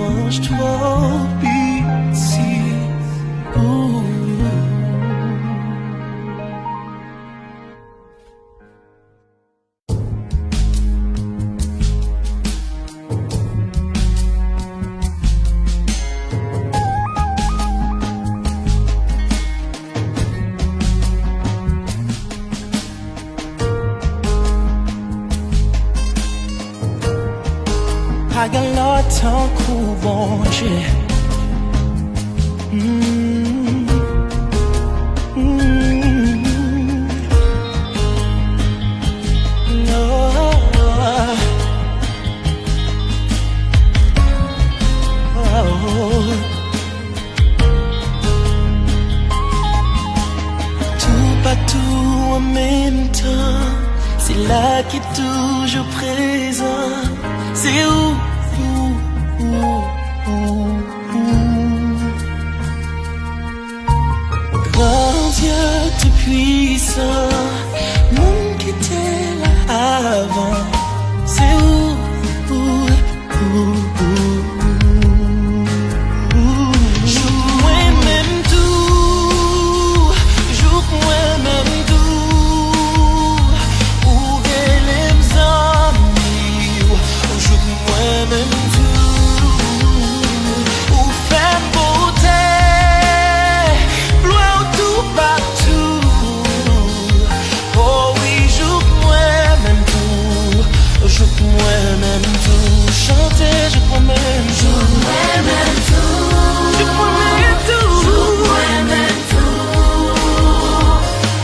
louange-toi, pitié. Paga-lhe tant coup, bon Dieu. Tout partout en même temps, c'est là qui est toujours présent. C'est où? Grand Dieu tout puissant, monde qui était là avant. C'est où? Joue-moi même tout, joue-moi même tout. Ouvrez les amis, joue-moi même tout. Ou faire beauté, gloire tout partout. Oh oui, joue-moi même tout, joue-moi même tout. Chantez, joue-moi même tout. Joue-moi même tout, joue-moi même tout, joue-moi même tout.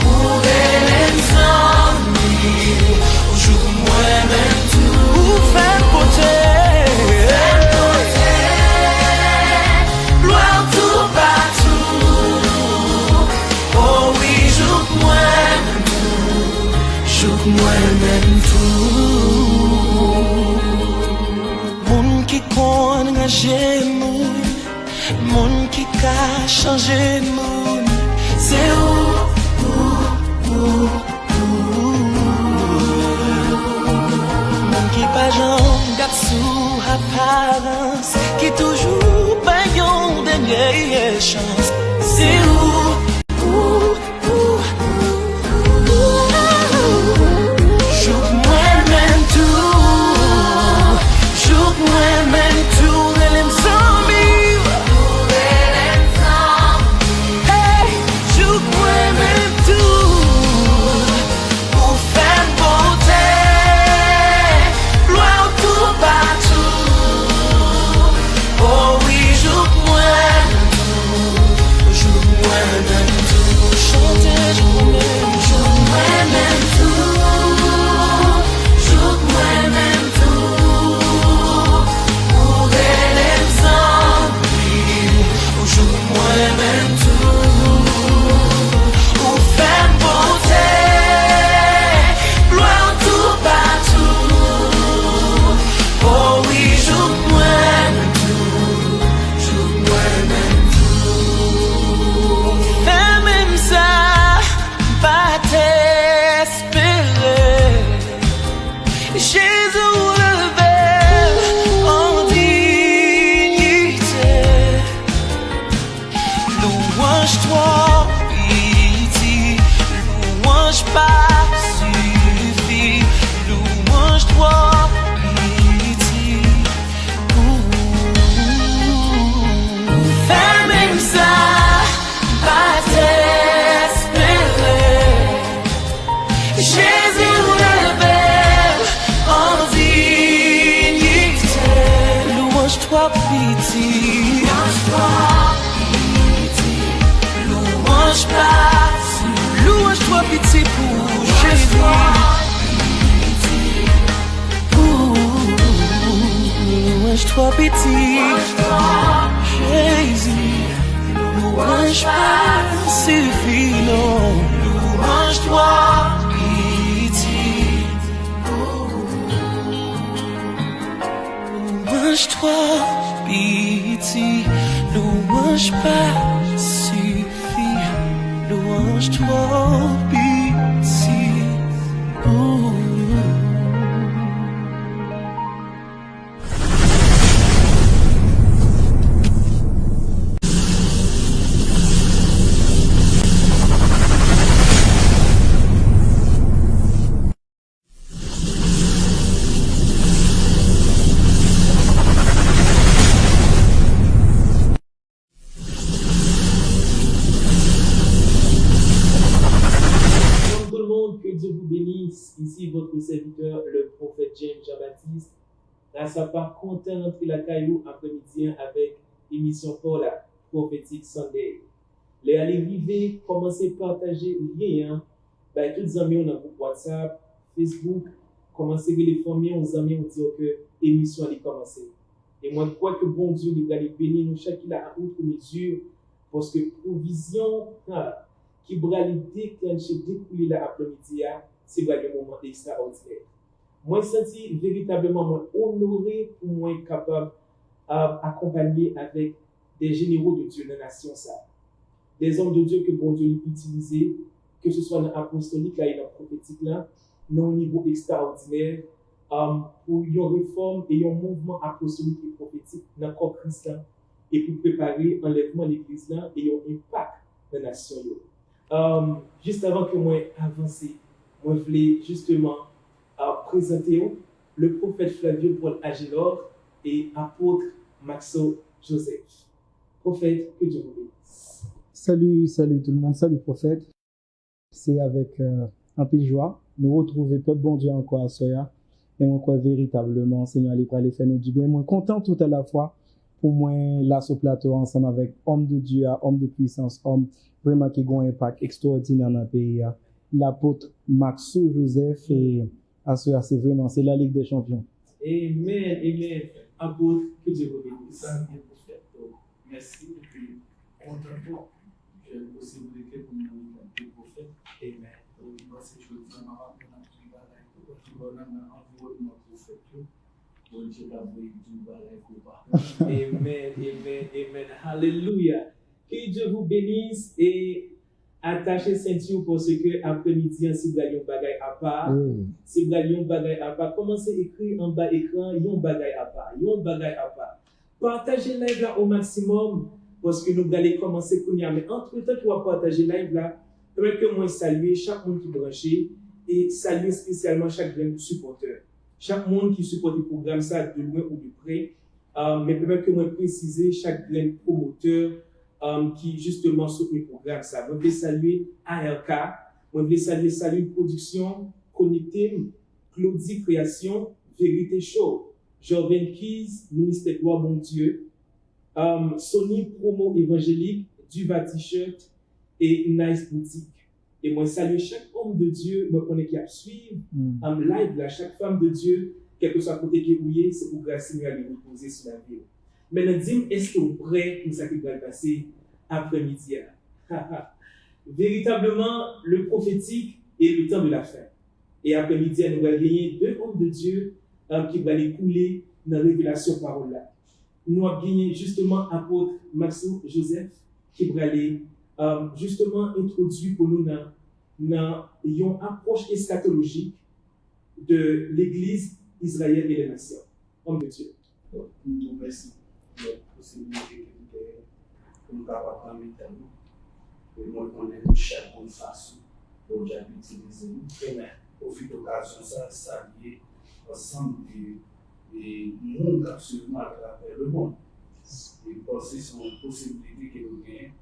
Ouvrez les amis, joue-moi même tout. Ou faire beauté, gloire tout partout. Oh oui, joue-moi même tout, joue-moi même tout. Moun qui connaît engagé moun qui a changé moun. C'est où? Moun qui pas jambe garde sous apparence, qui toujours pas yon dernière chance. C'est où? Joue-moi même tout, joue-moi même tout. Elle aime sans vivre, hey, joue-moi même tout. Pour faire beauté, gloire tout partout. Oh oui, joue-moi même tout, joue-moi même tout. Chantez, joue-moi même tout, joue-moi même tout. Ouvrez les amis, joue-moi même tout. Ou faire beauté, gloire tout partout. Oh oui, joue-moi même tout, joue-moi même tout. Fais même ça, pas t'espérer. Jésus levé en dignité. Louange-toi, pitié. Louange pas suffit. Louange-toi, pitié. Fais même ça, pas t'espérer. Jésus levé en dignité. Louange-toi, pitié. Louange pas, louange-toi, pitié pour Jésus. Louange-toi, pitié, Jésus. Louange pas suffit, non. Louange-toi, pitié. Louange-toi, pitié. Louange pas suffit. Louange-toi, pitié. votre serviteur, le prophète James Jean-Baptiste. Grâce à pas content d'entrer la caillou après-midi avec l'émission pour la prophétique Sunday. Les allez vivre, commencer à partager lien, bah, tous les amis, on a groupe WhatsApp, Facebook, commencer à les former, aux amis, on dit que l'émission allait commencer. Et moi, je crois que bon Dieu, il va les bénir, nous, chacun à outre mesure, parce que provision, qui va les déclencher, découler l'après-midi, c'est un moment extraordinaire. Moi, je senti véritablement moi, honoré pour moi être capable d'accompagner avec des généraux de Dieu dans la nation. Des hommes de Dieu que bon Dieu utilisé, que ce soit dans l'apostolique là, et dans le prophétique, là, dans un niveau extraordinaire, pour une réforme et un mouvement apostolique et prophétique dans le corps chrétien et pour préparer l'enlèvement de l'église là et un impact dans la nation. Juste avant que moi avance, moi je voulais justement présenter le prophète Flavio Paul Agilor et apôtre Maxo Joseph. Prophète, que Dieu vous bénisse. Salut tout le monde, salut prophète. C'est avec un peu de joie, nous retrouver peuple bon Dieu encore à Soya. Et moi, quoi, véritablement, Seigneur, aller faire nous du bien. Moi, content tout à la fois pour moi, là, sur le plateau, ensemble avec homme de Dieu, homme de puissance, homme vraiment qui a un impact extraordinaire dans le pays. L'apôtre Maxo Joseph et à Soya, c'est vraiment, c'est la Ligue des Champions. Amen, amen. Apôtre, que Dieu vous bénisse. Merci. Et puis, content, j'ai la possibilité pour nous faire le prophète. Amen. Parce que je veux dire, environnement prophète, bon Dieu l'a vu du balai ou Amen, amen, amen. Alléluia. Que Dieu vous bénisse et attachez ceinture parce que après-midi, si vous avez un bagay à part, si vous avez un bagay à part, commencez à écrire en bas écran, il y a un bagay à part, il y a un bagay à part. Partagez live là au maximum parce que nous allons commencer à connaître. Mais entre-temps, tu vas partager live là, permettez que moi saluer chaque monde qui est branché et saluer spécialement chaque supporter. Chaque monde qui supporte le programme, ça de loin ou de près. Mais permettez que moi préciser chaque promoteur qui justement soutient le programme. Ça. Je vais saluer ARK, je vais saluer Production, Connecté, Claudie Création, Vérité Show, Jordan Keys, Ministère Gloire Bon Dieu, Sony Promo Évangélique, Duva T-shirt et Nice Boutique. Et moi, salue chaque homme de Dieu, moi, qu'on est qui a suivre en live, là, chaque femme de Dieu, quel que soit le côté qui est rouillé, c'est pour grâce à lui reposer sur la vie. Maintenant, dis-moi, est-ce que vous êtes prêts pour ça qui va passer après-midi? Véritablement, le prophétique est le temps de la fin. Et après-midi, nous allons gagner 2 hommes de Dieu qui vont aller couler dans la révélation parole là. Nous avons gagné justement apôtre Maxo Joseph qui va aller justement introduit pour nous dans une approche eschatologique de l'Église, Israël et les nations. Homme de Dieu. Nous merci pour la possibilité que nous avons dans mes termes. Et moi, on est chaque bonne façon pour utiliser nous. Amen. Profite d'occasion ça, saluer ensemble des mondes absolument à travers le monde. Et penser sur une possibilité que nous gagnons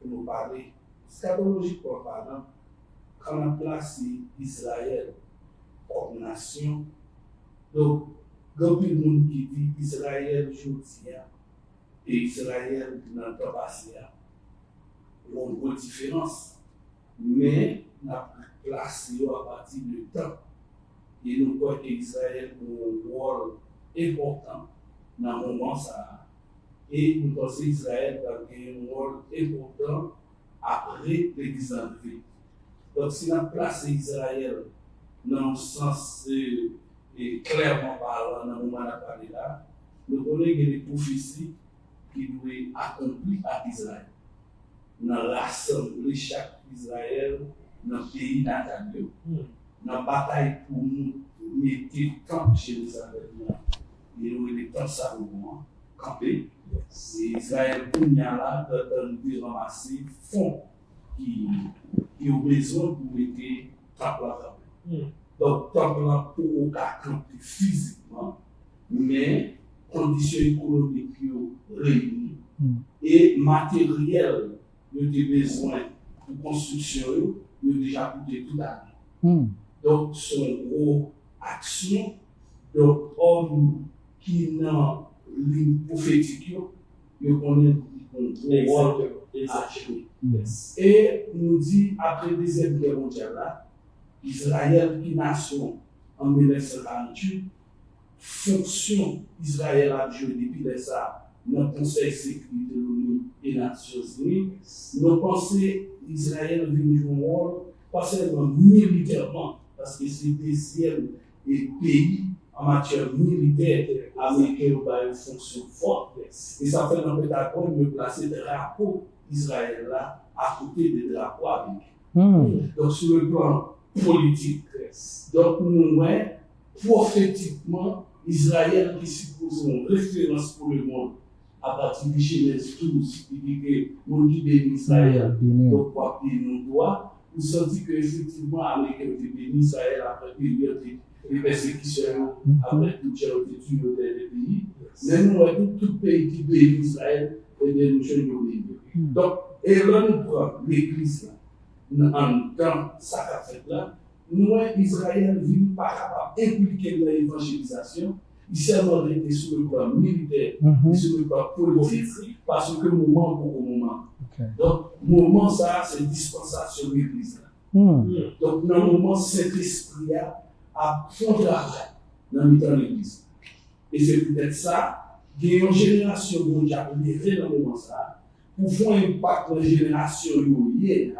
pour nous parler. Scatologiquement parlant, quand on a placé Israël comme nation, donc, il y a beaucoup de monde qui dit Israël aujourd'hui et Israël dans le temps passé. Il y a une grande différence. Mais on a placé à partir du temps. Et nous croyons qu'Israël a un rôle important dans le moment ça. Et nous pensons qu'Israël a un rôle important après l'Église en vie. Donc, si on a placé Israël dans le sens clairement parlant, dans le moment où on a parlé là, nous connaissons des prophéties qui doivent accomplir à Israël. Nous rassemblons chaque Israël dans le pays natal. Dans la bataille pour nous mettre le camp chez Jérusalem. Et nous avons le temps Salomon campé. Et Israël, pour nous, là, de ramasser fonds qui ont besoin pour mettre le temple. Donc, temple pour aucun camp physiquement, mais conditions économiques réunies et matériel de besoin pour construction, nous déjà coûté tout à l'heure. Donc, son gros action, donc homme qui n'a ligne prophétique, il connaît le rôle à jouer. Et nous dit, après la Deuxième Guerre mondiale, là, Israël, qui nation en 1948, fonction Israël a joué depuis ça dans le Conseil de sécurité de l'ONU et des Nations Unies. Nous pensons Israël vient jouer un rôle, pas seulement militairement, parce que c'est le deuxième pays en matière militaire américain qui a une fonction forte. Et ça fait dans le Pentagone de placer des drapeaux d'Israël là à côté des drapeaux américains. Donc sur le plan politique, donc nous voyons prophétiquement Israël qui suppose une référence pour le monde à partir de Genèse 12, il dit que le monde qui bénit Israël, donc quoi qu'il nous doit, nous sentons qu'effectivement l'Amérique a béni Israël après période de persécution, après toute géométrie dans les pays. Mais nous avons tout pays qui bénit Israël et bien nous sommes bénis. Donc, et là nous prenons l'église dans sa fait là, nous Israël vit pas capable d'impliquer dans l'évangélisation. Il s'est arrêté sur le plan militaire, sur le plan politique, parce que le moment pour le moment. Donc, le moment, ça, c'est dispensation de l'église. Donc, dans le moment, cet esprit a fond travail dans le temps de l'église. Et c'est peut-être ça, qu'il y a une génération qui a levé dans le moment, ça, pour faire un impact dans la génération liée,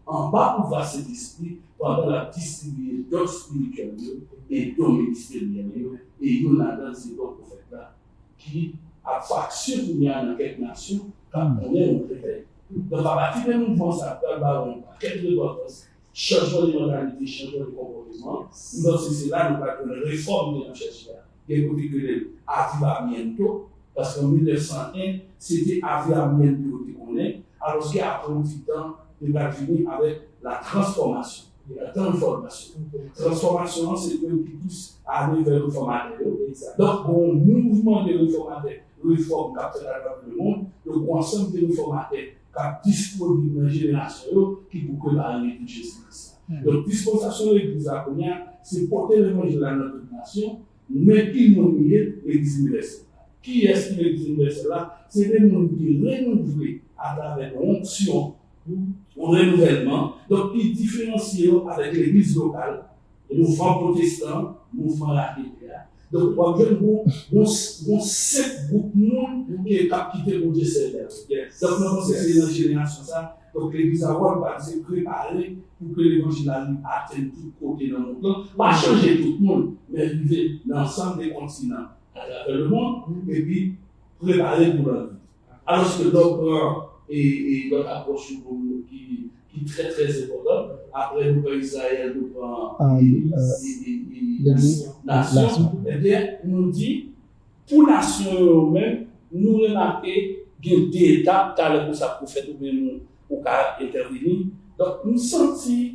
en bas pour voir cet esprit pendant la distribution d'autres spirituels et d'autres ministériels. Et il y a dans ces deux prophètes-là qui a faction dans quelques nations, quand on est au réveil. Donc, à partir de mouvement, ça peut avoir quelques importances, changement de mentalité, changement de comportement. Donc, c'est là que nous avons une réforme de la recherche. Il y a côté que l'avivamiento, parce qu'en 1901, c'était avivamiento qu'on est, alors qu'après un petit temps, il va venir avec la transformation. La transformation. Transformation, c'est que qui pousse à aller vers le réformateur. Donc, un mouvement de réformateurs, réforme qui a fait dans le monde, le ensemble de réformateurs qui a disponible dans la génération qui pour préparer tout Jésus-Christ. Donc, dispensation de l'Église à Cognac, c'est porter l'évangile à notre nation, mais qui nous lié l'Église universelle. Qui est-ce qui est l'Église universelle là? C'est des gens qui renouvelés à travers l'onction. Un renouvellement, donc il différencie avec l'église locale, le mouvement protestant, le mouvement laïque. Donc, on a un 7 groupes de monde qui est quitté pour Dieu Seigneur. Donc, nous pensons que c'est dans la génération ça. Donc, l'église a se préparer pour que l'évangile atteigne tout côté dans le monde. Pas changer tout le monde, mais arriver dans l'ensemble des continents à travers le monde et puis préparer pour la vie. Alors que donc, et notre approche qui est très très importante. Après, nous prenons Israël, nous prenons les nations. Eh bien, nous dit, pour la nation même, nous remarquons qu'il y a des étapes, car pour ça, pour faire tout bien, pour intervenir. Donc, nous sentons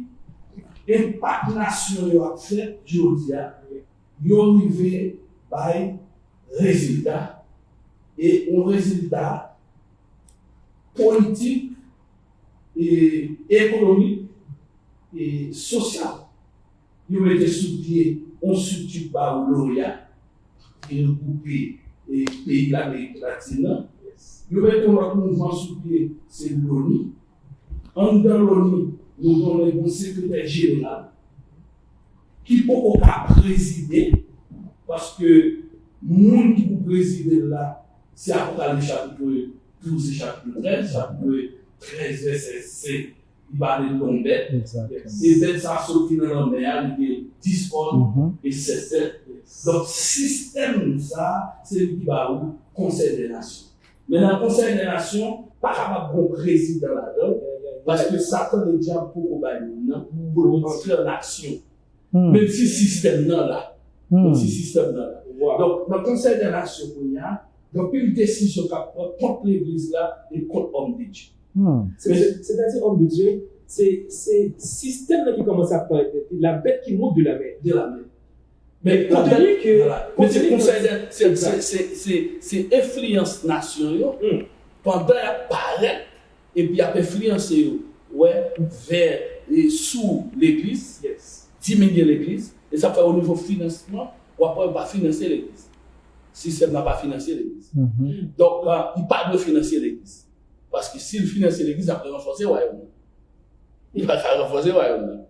l'impact nation a fait, je dis, il est arrivé par résultat, et un résultat politique et économique et social. Ils ont été sous pied, on structure par lauréat et regroupé les pays de l'Amérique latine. Ils ont été un mouvement sous pied, c'est l'ONU. En dans l'ONU, nous avons un secrétaire général qui peut présider parce que le monde qui peut présider là, c'est Apocalypse chapitre 12 chapitre 13, chapitre 13 verset 5, il va de l'ombette. Et bien ça sorti dans l'ombette, il y a 10 ordres et 7. Donc, système ça, c'est lui qui va au Conseil des Nations. Mais dans le Conseil des Nations, pas capable de président là-dedans, parce que Satan est déjà pour entrer en action. Même si système là, même si système là. Donc, dans le Conseil des Nations, il y a donc une décision qu'a prise contre l'Église là et contre l'homme de Dieu. C'est-à-dire, homme de Dieu, c'est système là qui commence à apparaître, la bête qui monte de la mer. Mais compte tenu que c'est influence nationale pendant apparaître et puis après influencer vers et sous l'église, diminuer l'église Et ça fait au niveau financement, ou après, on va pas financer l'église. Le système n'a pas financé l'église. Donc, il pas de financer l'église. Parce que s'il finançait l'église, après renforcer le royaume. Il va faire renforcer le royaume.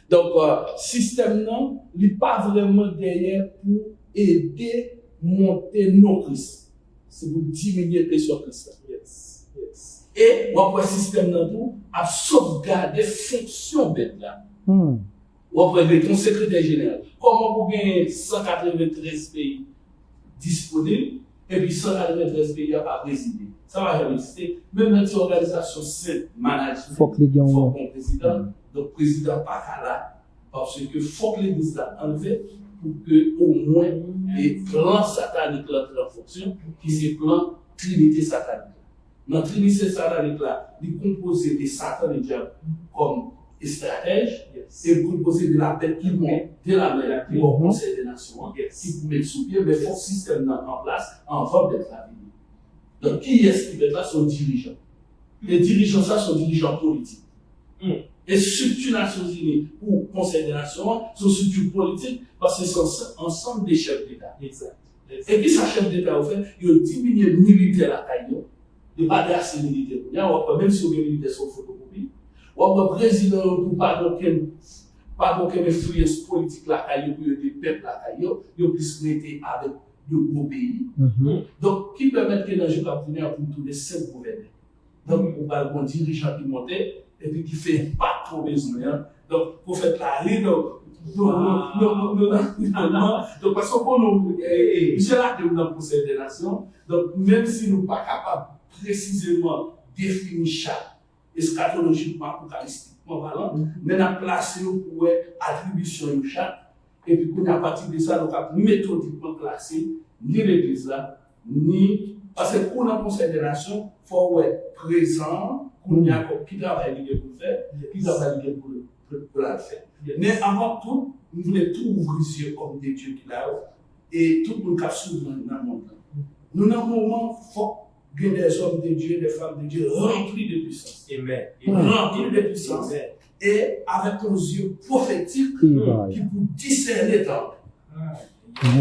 Donc, système non, il n'est pas vraiment derrière pour aider monter nos Christ. C'est pour diminuer les sur Christ. Yes. Yes. Et, on va système non tout, à sauvegarder fonction bête là. Ou après, ton secrétaire général. Comment vous gagnez 193 pays disponibles et puis 193 pays à pas présider? Ça va jamais exister. Même dans une organisation saine, management, il faut qu'on président. Donc, président pas là. Parce que faut que l'église là enlevé pour que, au moins, les plans sataniques là en fonction, qui c'est plan Trinité satanique. Dans Trinité satanique là, il est composé de Satan et diable comme stratège, et composé de la bête qui monte de la mer, qui au Conseil des Nations, qui pour mettre sous pied, mais il faut un système en place en forme d'être la vie. Donc, qui est-ce qui va être là? Son dirigeant. Les dirigeants, ça, sont dirigeants politiques. Et structure Nations Unies ou Conseil des Nations sont structures politiques parce que c'est ensemble des chefs d'État. Exact. Et puis, ça, chef d'État, au fait, il a diminué le militaire à Caillou, il n'y a pas d'assez militaire. Même si les militaires sont photocopie, ou le président, pour pas d'aucune influence politique à Caillou, pour des peuples à Caillou, il a plus traité avec de gros pays. Donc, qui permet que dans le jeu pour tous les 5 gouverneurs. Donc, on va avoir un dirigeant qui monte et puis qui fait pas trop besoin. Donc, pour faire la rue, donc, parce qu'on nous, j'ai là dans le Conseil des Nations, donc, même si nous ne sommes pas capables précisément définir chaque eschatologiquement, apocalyptiquement parlant, mais nous avons placé pour attribution de chaque. Et puis, à partir de ça, nous avons méthodiquement classé ni l'église là, ni. Parce que pour le Conseil des Nations, il faut être présent, qui travaille pour faire, qui travaille pour la faire. Mais avant tout, nous voulons tout ouvrir les yeux comme des dieux qui là et tout le monde qui s'ouvre dans le monde. Nous, dans le moment, il faut que des hommes de Dieu, des femmes de Dieu remplis de puissance. Amen. Remplis de puissance. Et avec nos yeux prophétiques qui pour discerner les temps.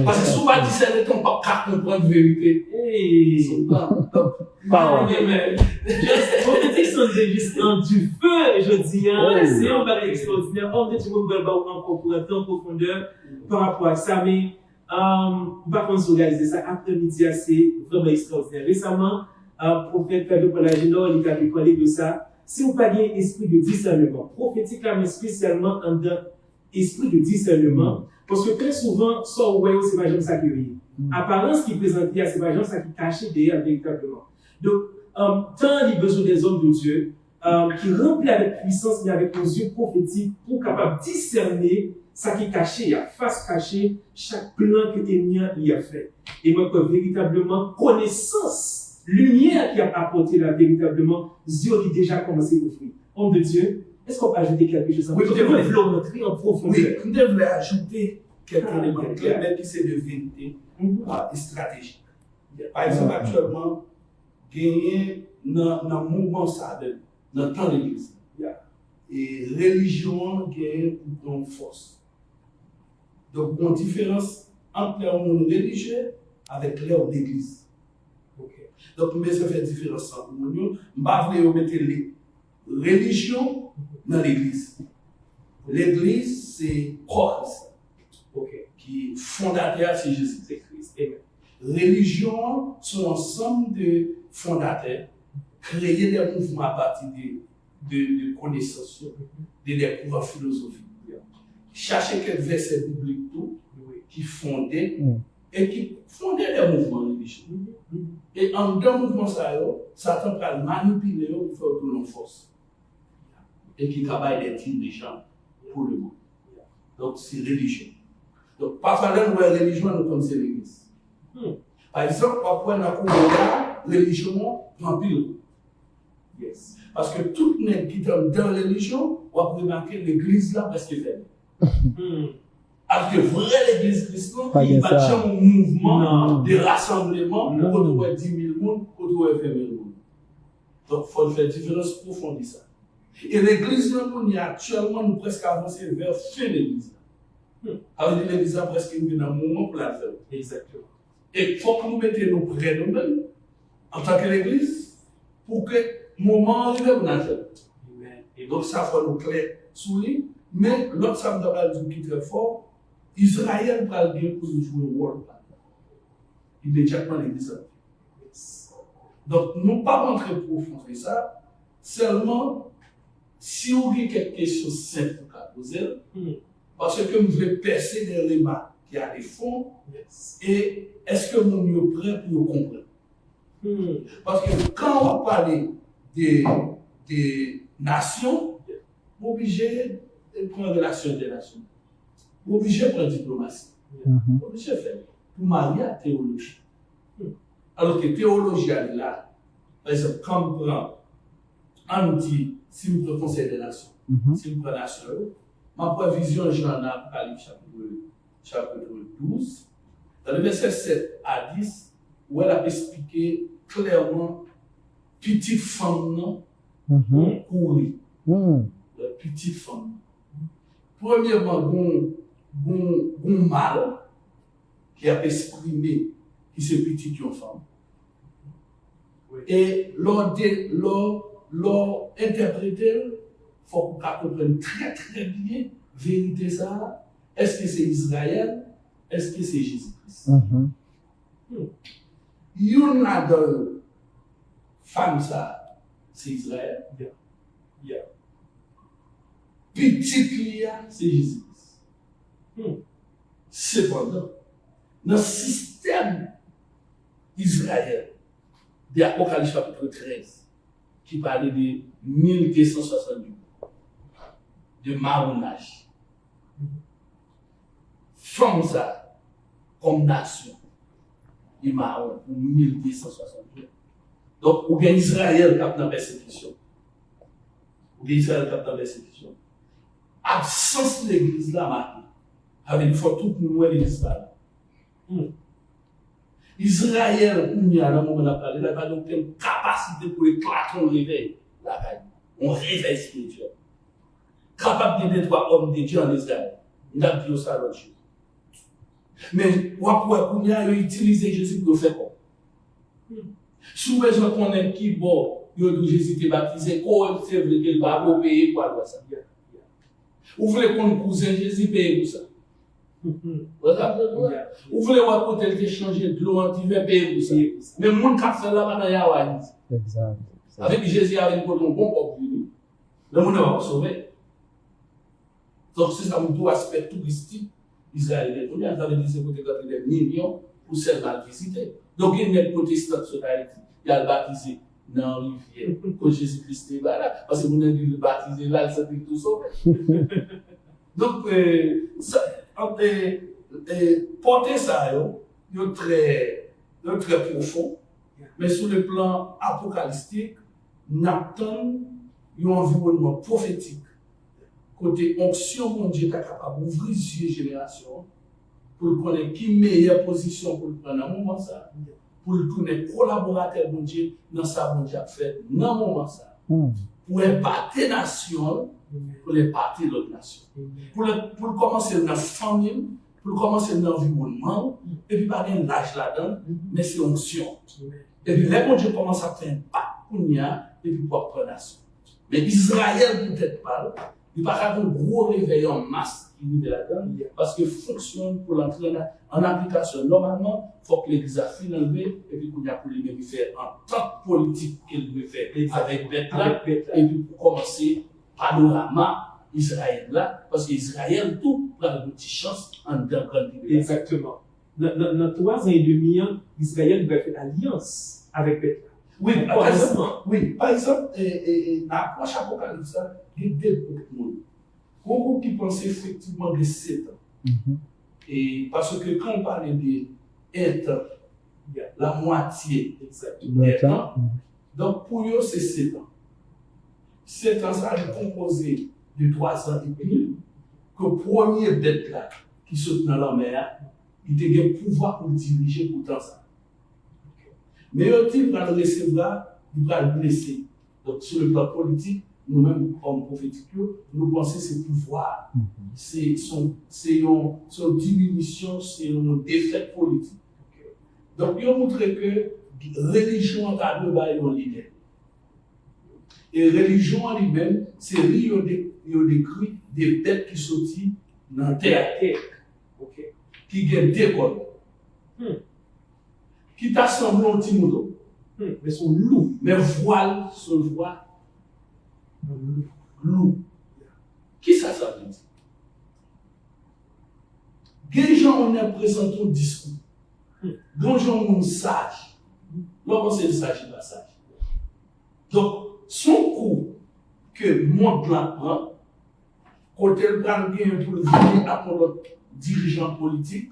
Parce que si on va discerner les temps, on ne peut pas comprendre la vérité. Prophétique sont juste en du feu, je dis. C'est un bagage extraordinaire. On dit que vous pouvez encore pour entrer en profondeur par rapport à ça. Mais par contre, réaliser ça après-midi, c'est vraiment extraordinaire. Récemment, prophète Fabio Palagino, il a parlé de ça. Si vous parlez esprit de discernement, prophétique, mais spécialement en esprit de discernement, parce que très souvent, ça, ouais, c'est pas ça qui est. Apparence qui présente, c'est pas ça qui est caché derrière véritablement. Donc, tant il besoin des hommes de Dieu, qui remplit avec puissance, mais avec nos yeux prophétiques, pour capable discerner ça qui est caché, il y a face cachée, chaque plan que l'ennemi y a fait. Et moi, que véritablement, connaissance, lumière qui a apporté là, véritablement, Dieu a déjà commencé à offrir. Homme de Dieu, est-ce qu'on peut ajouter quelque chose à ça? Oui, vous devez rentrer en profondeur. Oui, vous devez ajouter quelques éléments clairs, même qui c'est de vérité et stratégique. Par exemple, actuellement, gagner dans le mouvement ça, dans le temps de l'Église. Et religion gagne une force. Donc, il y a une différence entre le monde religieux avec l'Église. Donc, mais ça fait différence entre nous. Je ne vais pas mettre les religions dans l'Église. L'Église, c'est Christ. Qui est fondateur, c'est Jésus-Christ. Religion, c'est un ensemble de fondateurs, créer des mouvements à partir de connaissances, de découvertes philosophiques. Chercher quelques versets bibliques qui fondaient et qui fondaient des mouvements religieux. Et en deux mouvements, Satan va manipuler pour faire tout en force. Et qui travaille des dirigeants pour le monde. Donc, c'est religion. Donc, parfois, là, nous voyons religion, nous comme c'est l'église. Par exemple, parfois, dans la religion, remplit. Yes. Parce que tout le monde qui est dans la religion, on va remarquer l'église là parce qu'elle fait. Alors que vraie l'église chrétienne, il va faire un mouvement de rassemblement pour retrouver 10 000 personnes, pour retrouver 20 000 personnes. Donc, il faut faire différence profonde ça. Et l'église, nous, actuellement, nous presque avancé vers fin de l'église. Avec l'église a presque une dans un moment pour la faire. Exactement. Et il faut que nous mettions nos prêts nous-mêmes, en tant que l'église, pour que le moment arrive pour la faire. Et donc, ça faut nous clair sous lui. Mais l'autre, ça me donne qui est très fort. Israël va le bien pour jouer le rôle. Immédiatement, l'église. Donc, nous ne pas rentrer profond dans ça. Seulement, si vous avez quelques questions simples à poser, parce que vous voulez percer des éléments qui a des fonds, et est-ce que vous êtes prêt pour comprendre? Parce que quand on va parler des nations, vous êtes obligé de prendre relation des nations. Vous êtes obligé de prendre diplomatie. Vous êtes obligé de faire pour marier la théologie. Alors que théologie est là, par exemple, quand on dit, si vous prenez conseil des nations, si vous prenez la nation, ma prévision, j'en ai Apocalypse chapitre 12, dans le verset 7 à 10, où elle a expliqué clairement, petite femme, non, courir. Petite femme. Premièrement, bon mal qui a exprimé qui c'est petite femme. Et lors interpréter, il faut qu'on comprenne très très bien vérité ça. Est-ce que c'est Israël? Est-ce que c'est Jésus-Christ? Il y en a deux femmes ça, c'est Israël. Petite Lia, c'est Jésus-Christ. Cependant, dans le système d'Israël, d'Apocalypse chapitre 13, qui parlait de 1270 de marronnage, femme ça, comme nation, il marron pour 1270. Donc, ou bien Israël qui a dans la persécution. Ou bien Israël qui a dans la persécution. Absence de l'église là, maintenant, avec il faut tout pour nous l'église là. Israël, où il y a un moment où on a parlé, il n'a pas aucune capacité pour éclater un réveil. On réveil spirituel. Capable de détruire hommes de Dieu en Israël. Il n'a plus ça l'autre chose. Mais, on a utilisé Jésus pour faire quoi? Si vous avez connaître qui bon, Jésus était baptisé, comment c'est vrai qu'il va pas payer pour avoir ça? Vous voulez qu'on cousin Jésus paye pour ça? Vous voulez voir quand elle changer de l'eau anti-vin paye pour ça? Mais le monde qui a fait là, maintenant, il y a Exact. avec Jésus, avec un bon peuple, le monde va sauver. Donc, c'est ça, tout aspect touristique israélien. On a dit que c'est des millions pour seulement visiter. Donc, il y a des protestants sur Haïti. Il y a le baptisé dans la rivière. Quand Jésus-Christ est là, parce que vous avez dit le baptisé là, il s'est tout sauvé. Donc, porter ça, c'est très profond. Mais sur le plan apocalyptique, nous attendons un environnement prophétique. Côté onction, mon Dieu est capable d'ouvrir les yeux génération pour connaître qui meilleure position pour le prendre dans le moment ça, pour le tourner collaborateur, mon Dieu, dans sa bon Dieu a fait dans le moment ça, pour impacter la nation, pour impacter l'autre nation, pour commencer dans la famille, pour commencer dans l'environnement, et puis pas de l'âge là-dedans, mais c'est onction. Et puis là, mon Dieu commence à faire un impact pour nous, et puis pour la nation. Mais Israël peut-être pas. Il n'y a pas un gros réveil en masse qui vient là-dedans, parce que fonctionne pour l'entrée en application. Normalement, il faut que l'Église a fini enlevé, et puis qu'on a pour lui faire en tant que politique qu'elle veut faire avec Bethla, et puis pour commencer panorama Israël là, parce qu'Israël tout prend une petite chance en dedans grande libération. Exactement. Dans 3 ans et demi, Israël va faire alliance avec Bethla. Oui, par exemple, dans l'approche apocalypse, il y a deux groupes. Un groupe qui pense effectivement de 7 ans. Et parce que quand on parle de temps, la moitié des temps, donc pour eux, c'est 7 ans. 7 ans, ça est composé de 3 ans et demi, que le premier bête là, qui saute dans la mer, il a le pouvoir pour diriger pour temps ça. Mais il va le recevoir, il va le blesser. Donc, sur le plan politique, nous-mêmes, comme prophétiques, nous pensons que c'est pouvoir, c'est son diminution, c'est une défaite politique. Donc, ils ont montré que religion a deux bails en leader. Et religion en lui-même, c'est lui qui a décrit des bêtes qui sortent dans la terre, qui gagnent des codes, qui t'assemblent un petit mouton. Mais son loup. Mais voile, son voile, loup. Qui ça veut dire? Les gens ont l'impression qu'on discours. Les gens ont sage. L'homme c'est le sage, il n'est pas sage. Donc, son coup que monde là prend, quand elle prend bien pour venir à notre dirigeant politique,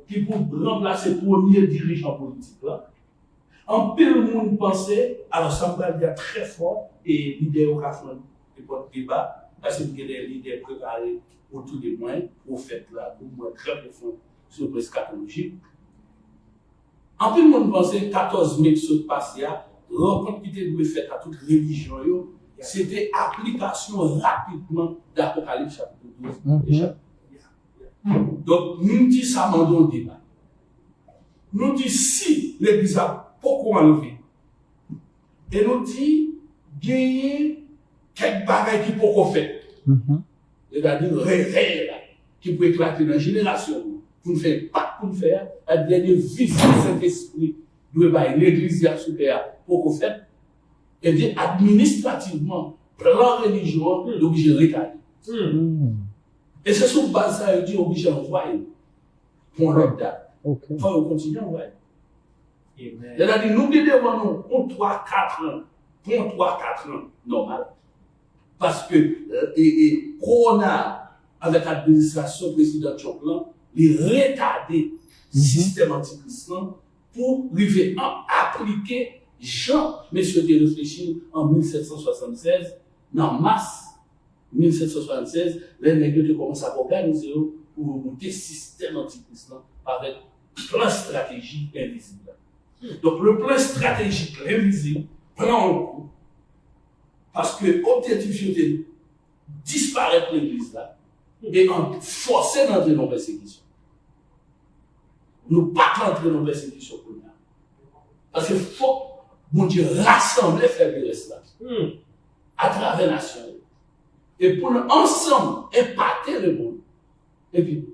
qui pour remplacer le premier dirigeant politique là, en peu le monde pensait, alors ça me dire très fort, et l'idée au café, et pour le débat, parce que vous avez des leaders préparés autour des moyens, prophètes là, pour moi très profond sur le eschatologie. En peu le monde pensait 14 mai se passé à rencontre qui était faite à toute religion, c'était application rapidement d'Apocalypse chapitre 12 et chapitre 10. Donc, nous disons ça dans le débat. Nous disons si l'Église a beaucoup enlevé, et nous disons gagner quelques bagages qui peuvent faire. C'est-à-dire réel, qui peut éclater dans la génération, pour ne faire pas pour faire, la dernière visite du Saint-Esprit doit l'Église sur terre pour faire. Et bien, administrativement, plan religion, l'obligé de retarder. Et c'est sur base de ça, il dit obligé d'envoyer pour l'autre date. Il faut continuer à envoyer. C'est-à-dire, nous devons nous, pour 3-4 ans, normal. Parce que Corona, avec l'administration présidente Chopin, il retardé le système antichrist pour arriver à appliquer Jean, messieurs, de réfléchir en 1776, dans mars 1776, les nègres commencent à organiser pour monter le système antichrist avec plan stratégique invisible. Donc, le plan stratégique invisible prend en coup parce que l'objectif était disparaître l'église là et en forcer d'entrer dans la persécution. Nous ne pas entrer dans la persécution pour nous. Parce qu'il faut, mon Dieu, rassembler les reste là à travers la nation. Et pour nous ensemble épater le monde. Et puis,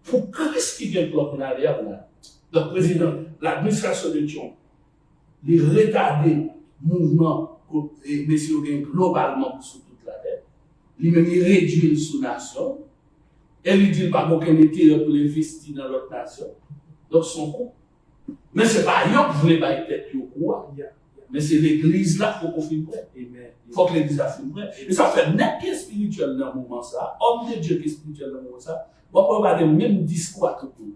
pour qu'est-ce qui vient pour l'arrière là? Le président, l'administration de Dion, les retarder le mouvement et messieurs globalement sur toute la terre. Lui-même, il réduit le sous-nation. Et il dit pas qu'aucun intérêt pour investir dans l'autre nation. Donc, son coup. Mais ce n'est pas eux qui voulaient pas être tête au roi. Mais c'est l'église là qu'il faut qu'on filme prêt. Il faut que l'église la filme prêt. Et ça fait net qui est spirituel dans le moment ça. Homme de Dieu qui est spirituel dans le moment ça. On peut avoir le même discours à tout le monde.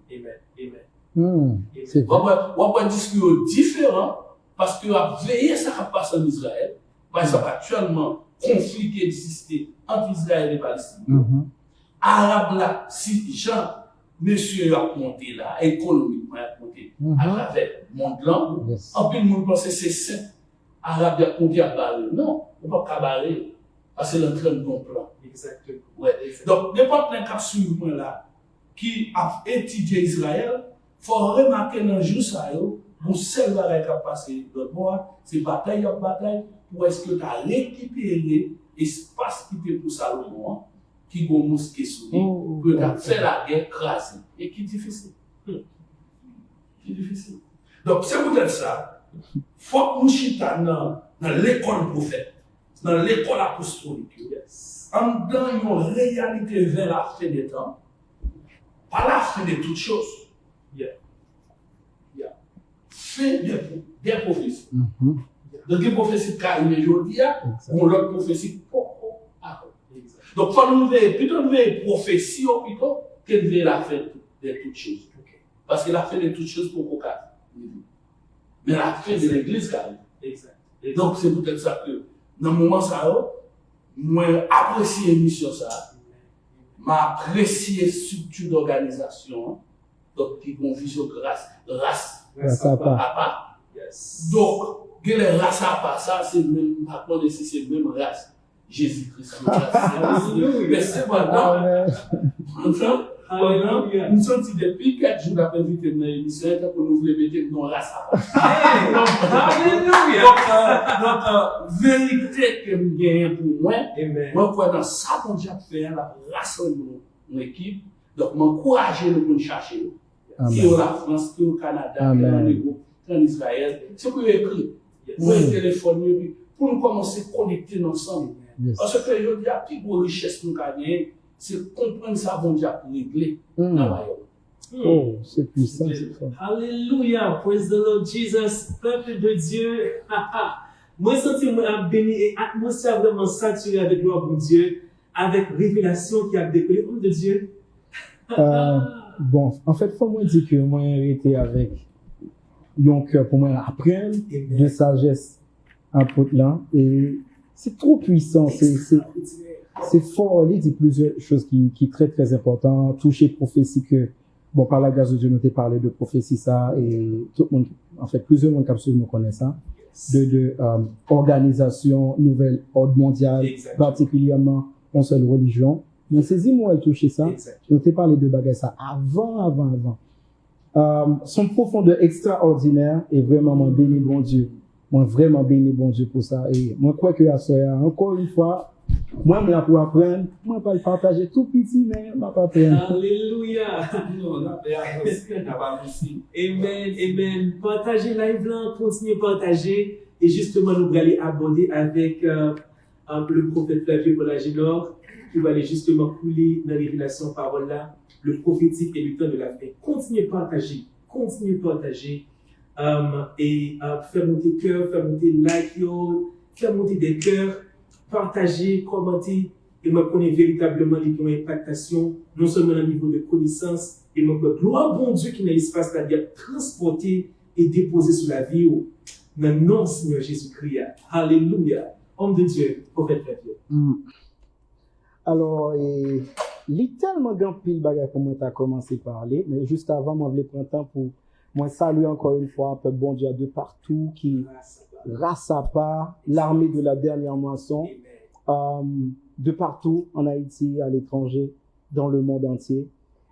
On peut avoir un discours différent parce que à veiller ça qui passe en Israël. Parce qu'actuellement, conflit qui existe entre Israël et Palestine. Arabe là, si Jean, monsieur a monté là, économiquement a monté à travers le monde là, en plus le monde pense que c'est simple. Arabe a monté à barrer. Non, on ne peut pas barrer. Parce que c'est l'entraînement de bon plan. Exactement. Ouais. Donc, n'importe quel cas sur là, qui a étudié Israël, il faut remarquer dans le jour ça, mon seul bagage qui a passé de bois, c'est bataille à bataille, pour est-ce que tu as récupéré l'espace qui était pour Salomon, qui est une mosquée sur lui, pour faire la guerre crasée. Et qui est difficile. Qui est difficile. Donc, c'est peut-être ça. Il faut que nous chitons dans l'école prophète, dans l'école apostolique. En donnant une réalité vers la fin des temps, pas la fin de toutes choses. Fin des prophéties. Donc, les prophéties qui arrivent aujourd'hui, on l'autre prophétie pour après. Donc, il faut nous veiller, plutôt nous veiller prophétie plutôt que de veiller la fin de toutes choses. Parce que la fin de toutes choses pour qu'on casse. Mais la fin de l'église quand même. Et donc, c'est peut-être ça que, dans le moment ça, moi, apprécier l'émission ça, m'apprécier la structure d'organisation, donc, qui ont une vision de race à part. Donc, les races à part, ça, c'est même, c'est même race. Jésus-Christ. Mais c'est maintenant, Alléluia. nous sommes depuis 4 jours après invité dans l'émission pour nous voulons mettre nos races à part. Alléluia. Donc, vérité que nous gagnons pour moi, Amen. moi, pour dans ça qu'on a fait, la rassembler une équipe, donc, m'encourager nous pour chercher. Qui est la France, qui est au Canada, qui est en Europe, qui est en Israël, c'est pour écrire, pour téléphoner, pour nous commencer à connecter ensemble. Parce que je dis, la plus grosse richesse que nous gagnons, c'est comprendre ça, bon Dieu, pour régler dans la royaume. Oh, c'est puissant, c'est fort. Alléluia. Praise the Lord Jesus. Peuple de Dieu. Moi, je sens que béni et atmosphère vraiment saturée avec gloire pour Dieu, avec révélation qui a décollé. Homme de Dieu. Bon, en fait, faut moi dire que moi, j'ai été avec un cœur pour moi apprendre de sagesse en là. Et c'est trop puissant, c'est fort. Il dit plusieurs choses qui sont très, très importantes. Toucher prophétie que, bon, par la grâce de Dieu, nous t'ai parlé de prophétie ça, et tout le monde, en fait, plusieurs monde qui absolument connaissent ça. De organisation, nouvelle ordre mondial, particulièrement en seule religion. Mais saisi moi elle touché ça. Je t'ai parlé de bagages ça avant. Son profondeur extraordinaire et vraiment moi béni bon Dieu. Moi vraiment béni bon Dieu pour ça. Et moi crois que à soya encore une fois, moi me pour apprendre, moi pas le partager tout petit mais m'a pas apprendre. Alléluia. Amen, amen. Partagez live là, continuez à partager. Et justement, nous allons aller aborder avec le prophète Flavio Colagénor, qui va aller justement couler dans les révélations paroles là, le prophétique et le temps de la fin. Continuez à partager, et faire monter cœur, faire monter like, faire monter des cœurs, partager, commenter, et me connaître véritablement les impactations, non seulement au niveau de connaissance, et me gloire bon Dieu qui n'a l'espace, c'est-à-dire transporter et déposer sur la vie, dans le nom du Seigneur Jésus-Christ. Alléluia. Homme de Dieu, prophète Flavio. Alors, il y a tellement de pile bagages pour moi t'as commencé à parler, mais juste avant, moi, je voulais prendre temps pour moi saluer encore une fois, peuple bon Dieu de partout qui race à part, l'armée de la dernière moisson, de partout en Haïti, à l'étranger, dans le monde entier.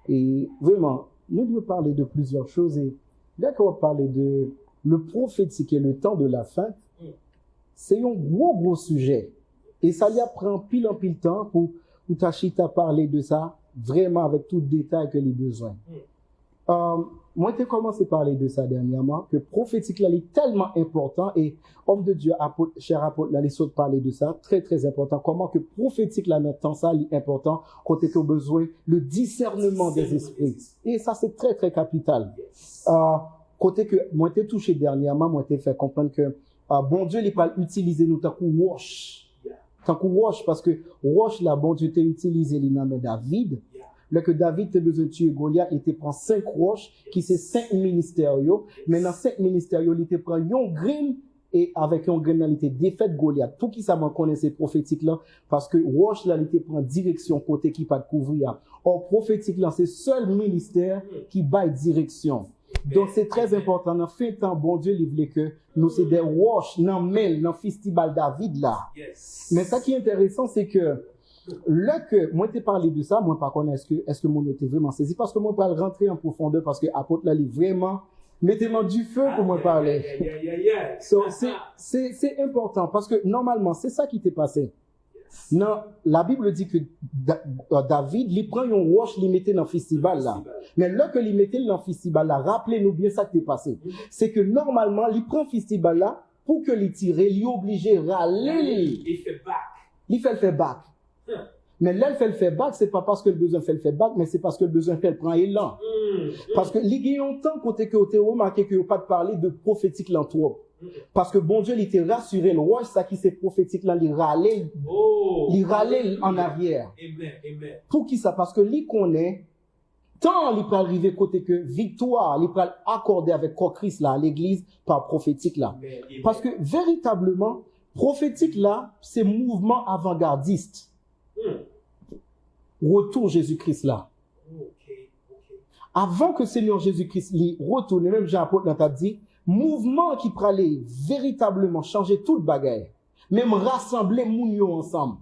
Et vraiment, nous devons parler de plusieurs choses. Et là qu'on va parler de le prophétique et le temps de la fin, c'est un gros sujet. Et ça lui prend pile temps pour Tachita parler de ça, vraiment avec tout le détail que les besoins. Moi, j'ai commencé à parler de ça dernièrement, que prophétique là, est tellement important, et homme de Dieu, cher apôtre, là, les autres parler de ça, très, très important. Comment que prophétique là, maintenant, ça, est important, quand tu as besoin, le discernement des esprits. Et ça, c'est très, très capital. Côté que, moi, j'ai touché dernièrement, moi, j'ai fait comprendre que, bon Dieu, il va utiliser nous, tant qu'on wash. Tant qu'on wash, parce que wash là, bon Dieu, t'a utilisé les noms de David. Là que David te besoin de tuer Goliath, il te prend 5 roches, qui c'est 5 ministères. Maintenant, 5 ministères, il te prend yon grain, et avec yon grain, il te défaite Goliath. Tout qui ça m'en connaissait prophétique là, parce que roche là, il te prend direction côté qui pas de couvrir. Or, prophétique là, c'est seul ministère qui baille direction. Donc, c'est très important. Dans fin de temps, bon Dieu, il voulait que nous, c'est des roches, dans le festival David là. Mais ça qui est intéressant, c'est que, là que, moi, t'ai parlé de ça, moi, par contre, est-ce que mon était vraiment saisi? Parce que moi, je vais rentrer en profondeur, parce que apôtre là, il vraiment, mettez-moi du feu pour moi parler. So, c'est important, parce que, normalement, c'est ça qui t'est passé. Non, la Bible dit que David, il prend une roche, il mettait dans le festival là. Mais là que il mettait dans le festival là, rappelez-nous bien ça qui est passé. C'est que normalement, il prend le festival là, pour que il tire, il est obligé de râler. Il fait back. Il fait le fait back. Mais là, il fait le fait back, c'est pas parce que le besoin fait le fait back, mais c'est parce que le besoin fait le prend élan. Parce que, il y a longtemps, côté que vous avez remarqué que vous pas de parler de prophétique là trop. Parce que bon Dieu, il était rassuré, le roi, ça qui c'est prophétique là, il râlait en arrière. Amen. Pour qui ça? Parce que lui connaît, tant il peut arriver côté que victoire, il peut accorder avec Christ là, à l'église, par prophétique là. Parce que, véritablement, prophétique là, c'est mouvement avant-gardiste. Retour Jésus-Christ là. Avant que Seigneur Jésus-Christ lui retourne, même Jean-Apôtre t'a dit, mouvement qui prallait véritablement changer toute bagaille, même rassembler moun yo ensemble.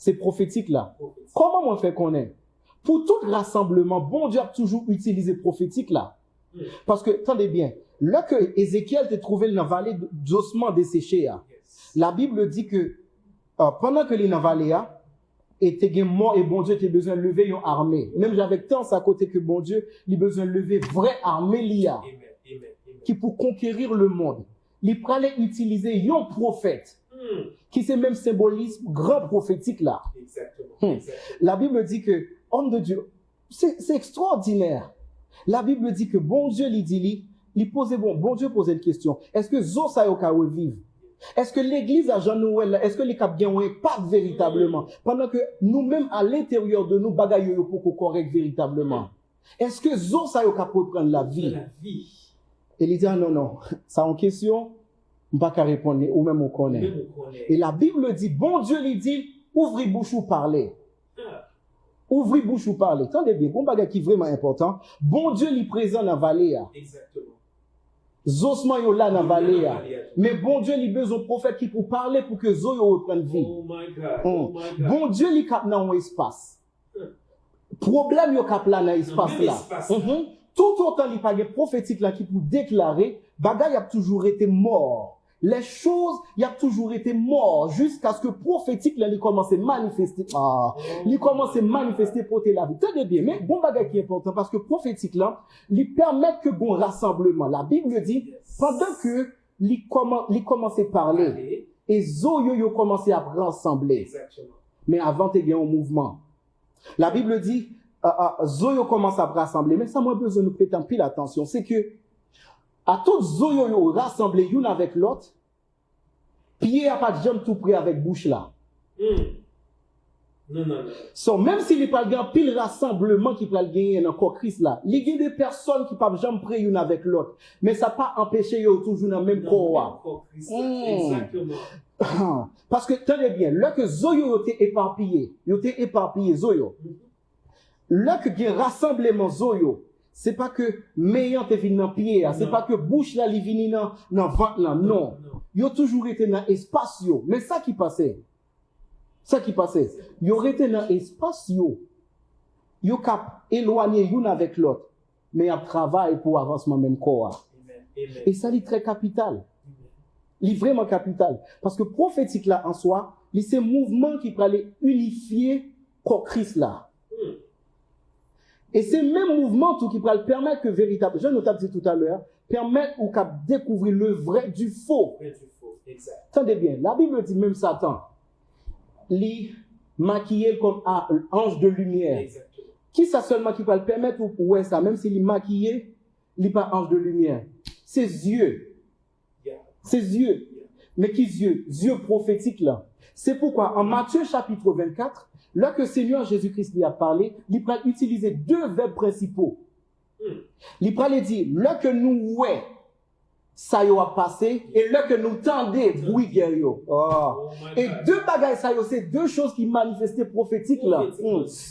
C'est prophétique là. prophétique. Comment on fait qu'on est? Pour tout rassemblement, bon Dieu a toujours utilisé prophétique là. Parce que, attendez bien, là que Ézéchiel t'est trouvé dans la vallée d'ossements desséchés, Yes. la Bible dit que pendant que les dans la vallée était mort et bon Dieu était besoin de lever une armée. Même j'avais tant à côté que bon Dieu, il a besoin de lever vraie armée l'IA Amen. Amen. Amen. qui pour conquérir le monde. Il fallait utiliser un prophète qui c'est même symbolisme grand prophétique là. Exactement. Exactement. La Bible dit que homme de Dieu, c'est extraordinaire. La Bible dit que bon Dieu lui dit, bon Dieu posait une question. Est-ce que zo sa yo ka revive? Est-ce que l'église à Jean-Noël, est-ce que les cap gen pas véritablement? Pendant que nous-mêmes à l'intérieur de nous, bagay yo pour correct véritablement. Est-ce que zo sa yo ka prendre la vie? La vie. Et il dit, ah, non, ça en question, on pas qu'à répondre, ou même on connaît. Même on connaît. Et la Bible dit, bon Dieu lui dit, ouvrez bouche ou parlez. Ah. Ouvrez bouche ou parlez. Attendez bien, bon bagage qui est vraiment important. Bon Dieu lui présent dans la vallée. Exactement. Zosman yo là dans la vallée. Dans la vallée. Mais bon Dieu lui besoin de prophète qui pour parler pour que zo yo reprenne vie. Oh my God. Oh my God. Bon Dieu lui cap dans un espace. Problème yo cap là dans espace même là. espace là. Tout autant il pas de prophétique là qui pour déclarer, bagay a toujours été mort. Les choses, il a toujours été mort jusqu'à ce que prophétique là il commence à manifester. Il commence à manifester pour la vie. Tenez bien, mais bon bagay qui est important parce que prophétique là, il permet que bon rassemblement. La Bible dit pendant que il commence à parler Allez. et zo yo commence à rassembler. Exactement. Mais avant il y a un mouvement. La Bible dit Zoyo commence à rassembler, mais ça moi besoin de nous prêter un pile attention, c'est que à tout Zoyo yo rassembler une avec l'autre, pied a pas de jambe tout près avec bouche là. Non. So, même s'il n'y a pas de pile rassemblement qui peut gagner encore Christ là, il y a des personnes qui peuvent jamais près une avec l'autre, mais ça pas empêcher yo toujours dans le même corps. Exactement. Parce que tenez bien, là que Zoyo était éparpillé Zoyo. Là que il y a rassemblement Zoyo, c'est pas que meilleur te venu dans pied, c'est pas que bouche là li vini dans ventre là, non. Yo toujours été dans espace yo, mais ça qui passait. Yo été dans espace yo cap éloigner une avec l'autre, mais y a travail pour avancement même corps. Amen. Et ça est très capital. Il est vraiment capital parce que prophétique là en soi, c'est un mouvement qui peut aller unifier corps Christ là. Et c'est le même mouvement tout qui peut le permettre que véritable, je nous dit tout à l'heure, permettre ou cap découvrir le vrai du faux. Exact. Attendez bien, la Bible dit même Satan, il maquillé comme un ange de lumière. Exactement. Qui ça seulement qui peut le permettre ou ouais ça, même s'il est maquillé, il n'est pas ange de lumière. Ses yeux. Yeah. Ses yeux. Mais qui yeux? Yeux prophétiques là. C'est pourquoi en Matthieu chapitre 24, là que Seigneur Jésus-Christ lui a parlé, il va utiliser deux verbes principaux. Il va dire, là que nous ouais, ça y a passé, et là que nous tendez, bruit guerre yo. Et deux bagailles ça y a, c'est deux choses qui manifestaient prophétiques là.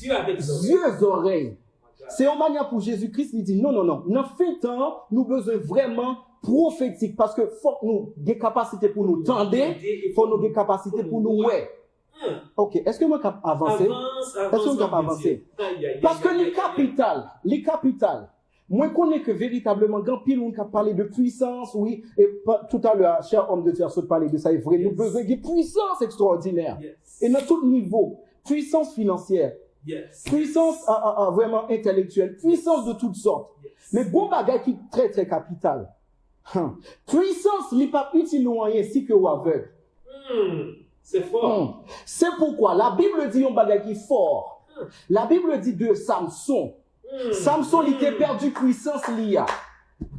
Yeux avec Yeux, oreilles. C'est une manière pour Jésus-Christ, il dit, non. Dans fin temps, nous besoin vraiment prophétique, parce que faut que nous des capacités pour nous tendre, faut nous des capacités pour nous ouais. Ok, est-ce que moi cap avancer? Est-ce que moi cap avancer? Parce que les capitales, moi connais que véritablement grand pile on cap parler de puissance, oui, et tout à l'heure cher homme de Dieu a parlé de ça, est vrai, nous besoin de puissance extraordinaire. Et dans tout niveau, puissance financière, puissance vraiment intellectuelle, puissance de toutes sortes. Mais bon bagage qui est très très capital. Puissance n'est pas utile ou rien si que ou aveugle. C'est fort. C'est pourquoi la Bible dit un bagage qui est fort. La Bible dit de Samson. Samson, il était perdu puissance l'IA.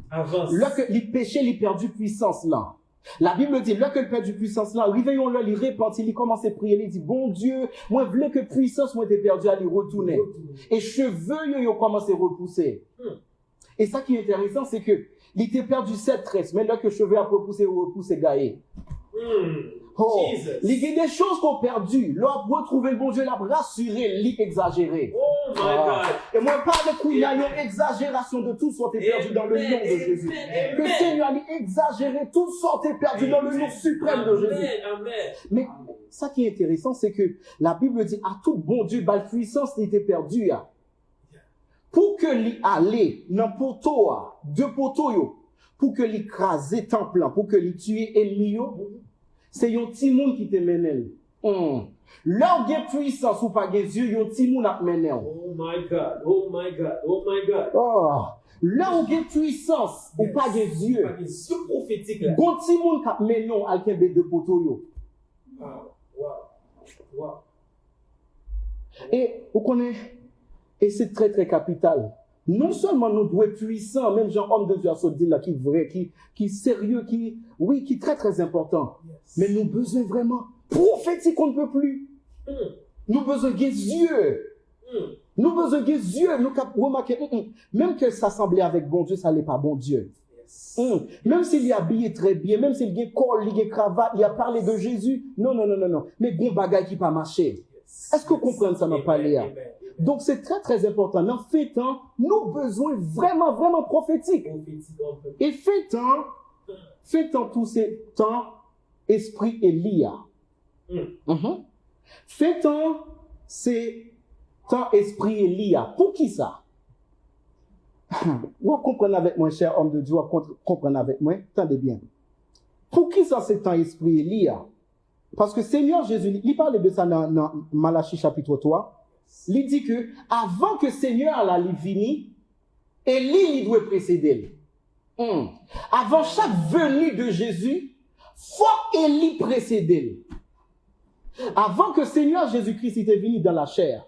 Avance. Là que les péchés, il perdu puissance là. La Bible dit, là que le perdu puissance là, réveillons-le, il repentit, il commence à prier, il dit, bon Dieu, moi, je voulais que puissance, moi, t'ai perdu, à lui retourner. Et cheveux, ils ont commencé à repousser. Et ça qui est intéressant, c'est que, il était perdu 7 tresses, mais là que cheveux a repoussé, gaillé. Oh, Jesus. il y a des choses qu'on a perdues. L'on retrouver le bon Dieu, l'a rassuré, l'exagéré. Oh my God. Et moi, je parle de qu'il y a une exagération de tout soit perdu dans le nom de Jésus. Que le Seigneur a exagéré tout soit perdu dans le nom suprême de Jésus. Amen. Mais ça qui est intéressant, c'est que la Bible dit à tout bon Dieu, la puissance n'était perdue. Pour que l'y aller dans poteau, deux poteaux, pour que l'y craser temple, pour que l'y tuer ennemi, c'est un petit monde qui te mène. Là où il y a puissance ou pas des yeux, il y a un petit monde qui te mène. Oh my God. Oh my God. Oh my God. Oh, là où il y a puissance ou pas des yeux, Pas des yeux prophétiques là. il y a un petit monde qui te mène à quelqu'un de poteau. Wow. Et vous connaissez, et c'est très très capital. Non seulement nous devons être puissants, même genre homme de Dieu à ce dire là, qui est vrai, qui est sérieux, qui est très très important. Yes. Mais nous besoin vraiment prophétique qu'on ne peut plus. Nous besoin des yeux. Nous besoin des yeux. Nous remarquer, même que ça semblait avec bon Dieu, ça n'est pas bon Dieu. Yes. Même s'il est habillé très bien, même s'il a col, il a cravate, il a parlé de Jésus. Non. Mais bon bagage qui pas marché. Est-ce que vous comprenez ça, m'a parlé là? Donc c'est très très important. Dans fait temps, nous besoin vraiment vraiment prophétique. Et fait temps tous ces temps, esprit Elia. Fait temps, c'est temps esprit Elia. Pour qui ça? Vous comprenez avec moi, cher homme de Dieu, vous comprenez avec moi? Attendez bien. Pour qui ça c'est temps esprit Elia? Parce que Seigneur Jésus, il parle de ça dans Malachie chapitre 3. Il dit que avant que Seigneur allait venir, Élie il doit précéder. Avant chaque venue de Jésus, faut Élie précéder. Avant que Seigneur Jésus-Christ était venu dans la chair,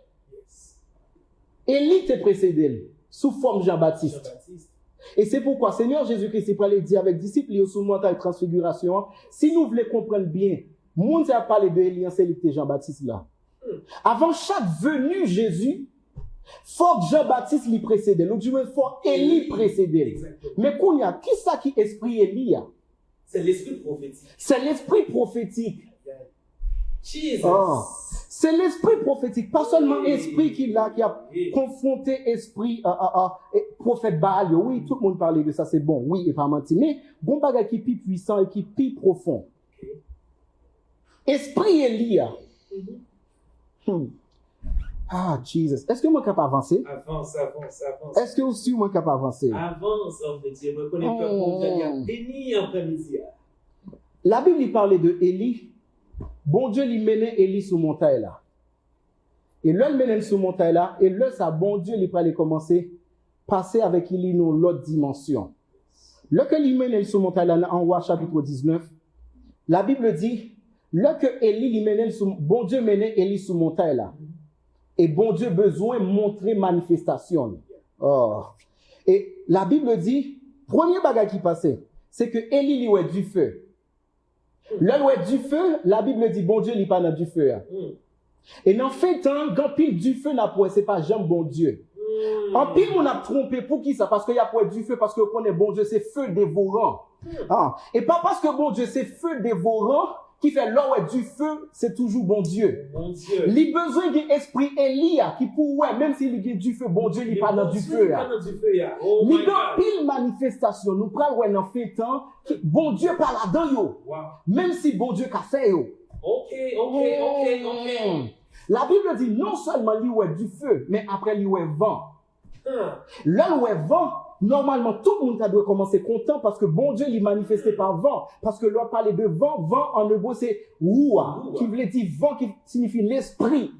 Élie te précédé sous forme Jean-Baptiste. Et c'est pourquoi Seigneur Jésus-Christ il parlait dire avec disciples sous montagne de transfiguration. Si nous voulons comprendre bien, monde a parlé de Élie, c'est Jean-Baptiste là. Avant chaque venue Jésus, faut que Jean-Baptiste lui précède. Donc du moins faut Élie précéder. Mais qu'on y a qui ça qui esprit Élie? C'est l'esprit prophétique. C'est l'esprit prophétique. Jesus. C'est l'esprit prophétique, pas seulement esprit qui a confronté esprit prophète Baal. Oui, tout le monde parlait de ça, c'est bon. Oui, et pas menti. Mais bon bagage qui est plus puissant et qui est plus profond. Esprit Élie. Ah, Jesus. Est-ce que moi capable d'avancer? Avance. Est-ce que aussi moi capable d'avancer? Avance, homme de Dieu. Je connais pas mon Dieu. Il y a béni après-midi. La Bible il parlait de Élie. Bon Dieu lui menait Élie sous montagne là. Et là, il menait sous montagne là. Et là, ça, bon Dieu, il parlait commencer passer avec Élie dans l'autre dimension. Là que il menait sous montagne là, en Roi chapitre 19, la Bible dit, là que Élie lui menait bon Dieu menait Élie sous montagne là. Et bon Dieu besoin de montrer manifestation. Et la Bible dit, premier bagage qui passait, c'est que Élie lui ouais du feu. Là où est du feu, la Bible dit, bon Dieu, il n'y a pas du feu. Et dans fait temps, quand pile du feu n'a pas, c'est pas jamais bon Dieu. En pile, on a trompé pour qui ça? Parce qu'il y a pas du feu, parce qu'on connaît bon Dieu, c'est feu dévorant. Et pas parce que bon Dieu, c'est feu dévorant, qui fait là où est du feu, c'est toujours bon Dieu. Il besoin d'un esprit Elia qui pourrait, même s'il y a du feu, bon Dieu, il n'y a pas dans du feu. Il y a pile manifestation, nous prenons dans fait temps, bon Dieu parle là-dedans, même si bon Dieu a fait. Ok. La Bible dit non seulement il y a du feu, mais après il y a vent. Là où est vent, normalement tout le monde doit commencer content parce que bon Dieu il manifesté par vent. Parce que l'on parlait de vent, vent en hébreu c'est Ruah, qui veut dire vent qui signifie l'esprit.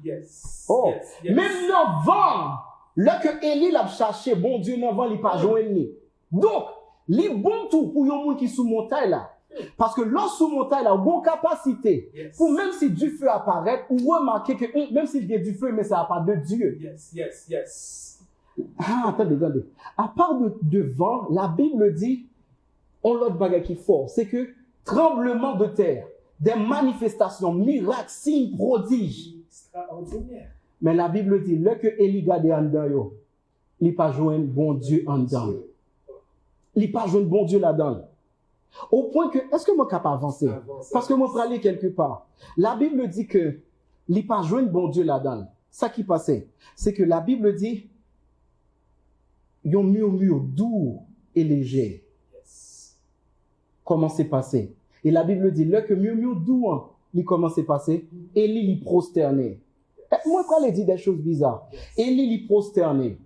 Même dans vent, là que Élie l'a cherché, bon Dieu dans vent il pas joindre. Donc, les bon tout pour yon monde qui sous montagne là. Parce que l'on sous montagne là, bon capacité pour même si du feu apparaît, ou remarquer que même s'il y a du feu, mais ça n'a pas de Dieu. Attendez. À part de vent, la Bible dit, on l'autre bagage qui est fort, c'est que tremblement de terre, des manifestations, miracles, signes, prodiges. Extraordinaire. Mais la Bible dit, là que Élie garde en dedans, il pas joindre bon Dieu en dedans. Il pas joindre bon Dieu là-dedans. Au point que, est-ce que moi capable d'avancer? Parce que moi, pour aller quelque part, la Bible dit que, il n'y a pas joindre bon Dieu là-dedans. Ça qui passait, c'est que la Bible dit, yon murmure doux et léger. Comment c'est passé? Et la Bible dit, là que murmure doux, hein, il commence à passer, Élie il prosterné. Moi, quand il dit des choses bizarres, Élie il prosterné.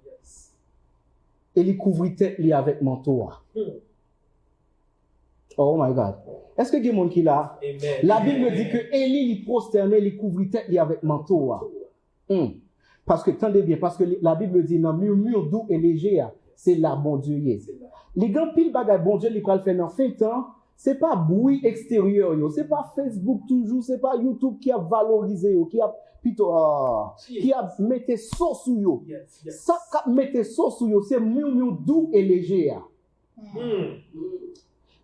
Élie couvrit tête li avec manteau. Oh my God. Est-ce que il y a monde qui l'a? La Bible dit que Élie il prosterné, il couvrit tête li avec manteau. Parce que, tendez bien, parce que la Bible dit, non, murmure doux et léger, c'est là, bon Dieu. Les grands pile bagay, bon Dieu, les pral fait dans fin temps, c'est pas bruit extérieur, yo. C'est pas Facebook toujours, c'est pas YouTube qui a valorisé, yo, qui a plutôt, qui a mette sauce sous yo. Ça qui mette sauce sous yo, c'est murmure doux et léger.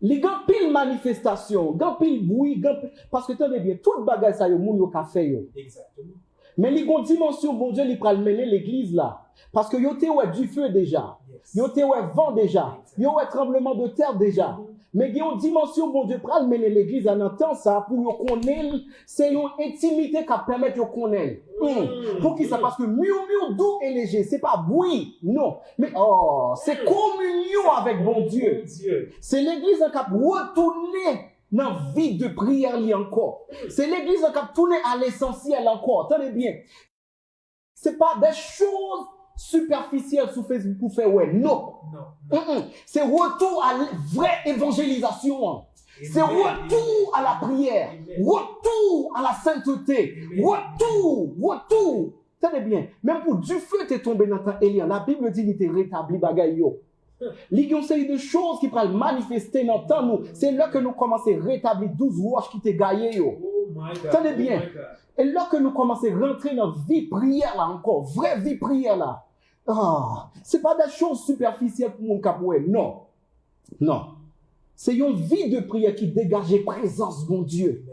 Les grands pile manifestation, grands pile bruit, parce que tenez bien, tout le bagage ça yo, moun yo ka fait yo. Exactement. Mais les grandes dimensions, bon Dieu, il pral mener l'église là. Parce que yo te ouais du feu déjà. Yo te ouais vent déjà. Yo ouais tremblement de terre déjà. Mais il y a une dimension, bon Dieu, pral mener l'église en entend ça pour yo connaître, c'est une intimité qui permet de connaître. Pour qui ça? Parce que murmure doux et léger, c'est pas bruit, non. Mais c'est communion avec bon Dieu. C'est l'église qui a retourné dans la vie de prière li encore. C'est l'église qui a tourné à l'essentiel encore. Tenez bien. C'est pas des choses superficielles sur Facebook pour faire ouais. Non. C'est retour à la vraie évangélisation. C'est retour à la prière. Retour à la sainteté. Retour. Tenez bien. Même pour du feu t'es tombé dans ta Élie. La Bible dit qu'il était rétabli bagay yo. Il y a une série de choses qui peuvent manifester dans le temps nous. C'est là que nous commençons à rétablir 12 roches qui étaient gaillées. Tenez bien. Et là que nous commençons à rentrer dans la vie prière là encore. Vraie vie prière là. C'est pas des choses superficielles pour mon capoué. Non. C'est une vie de prière qui dégage la présence de Dieu.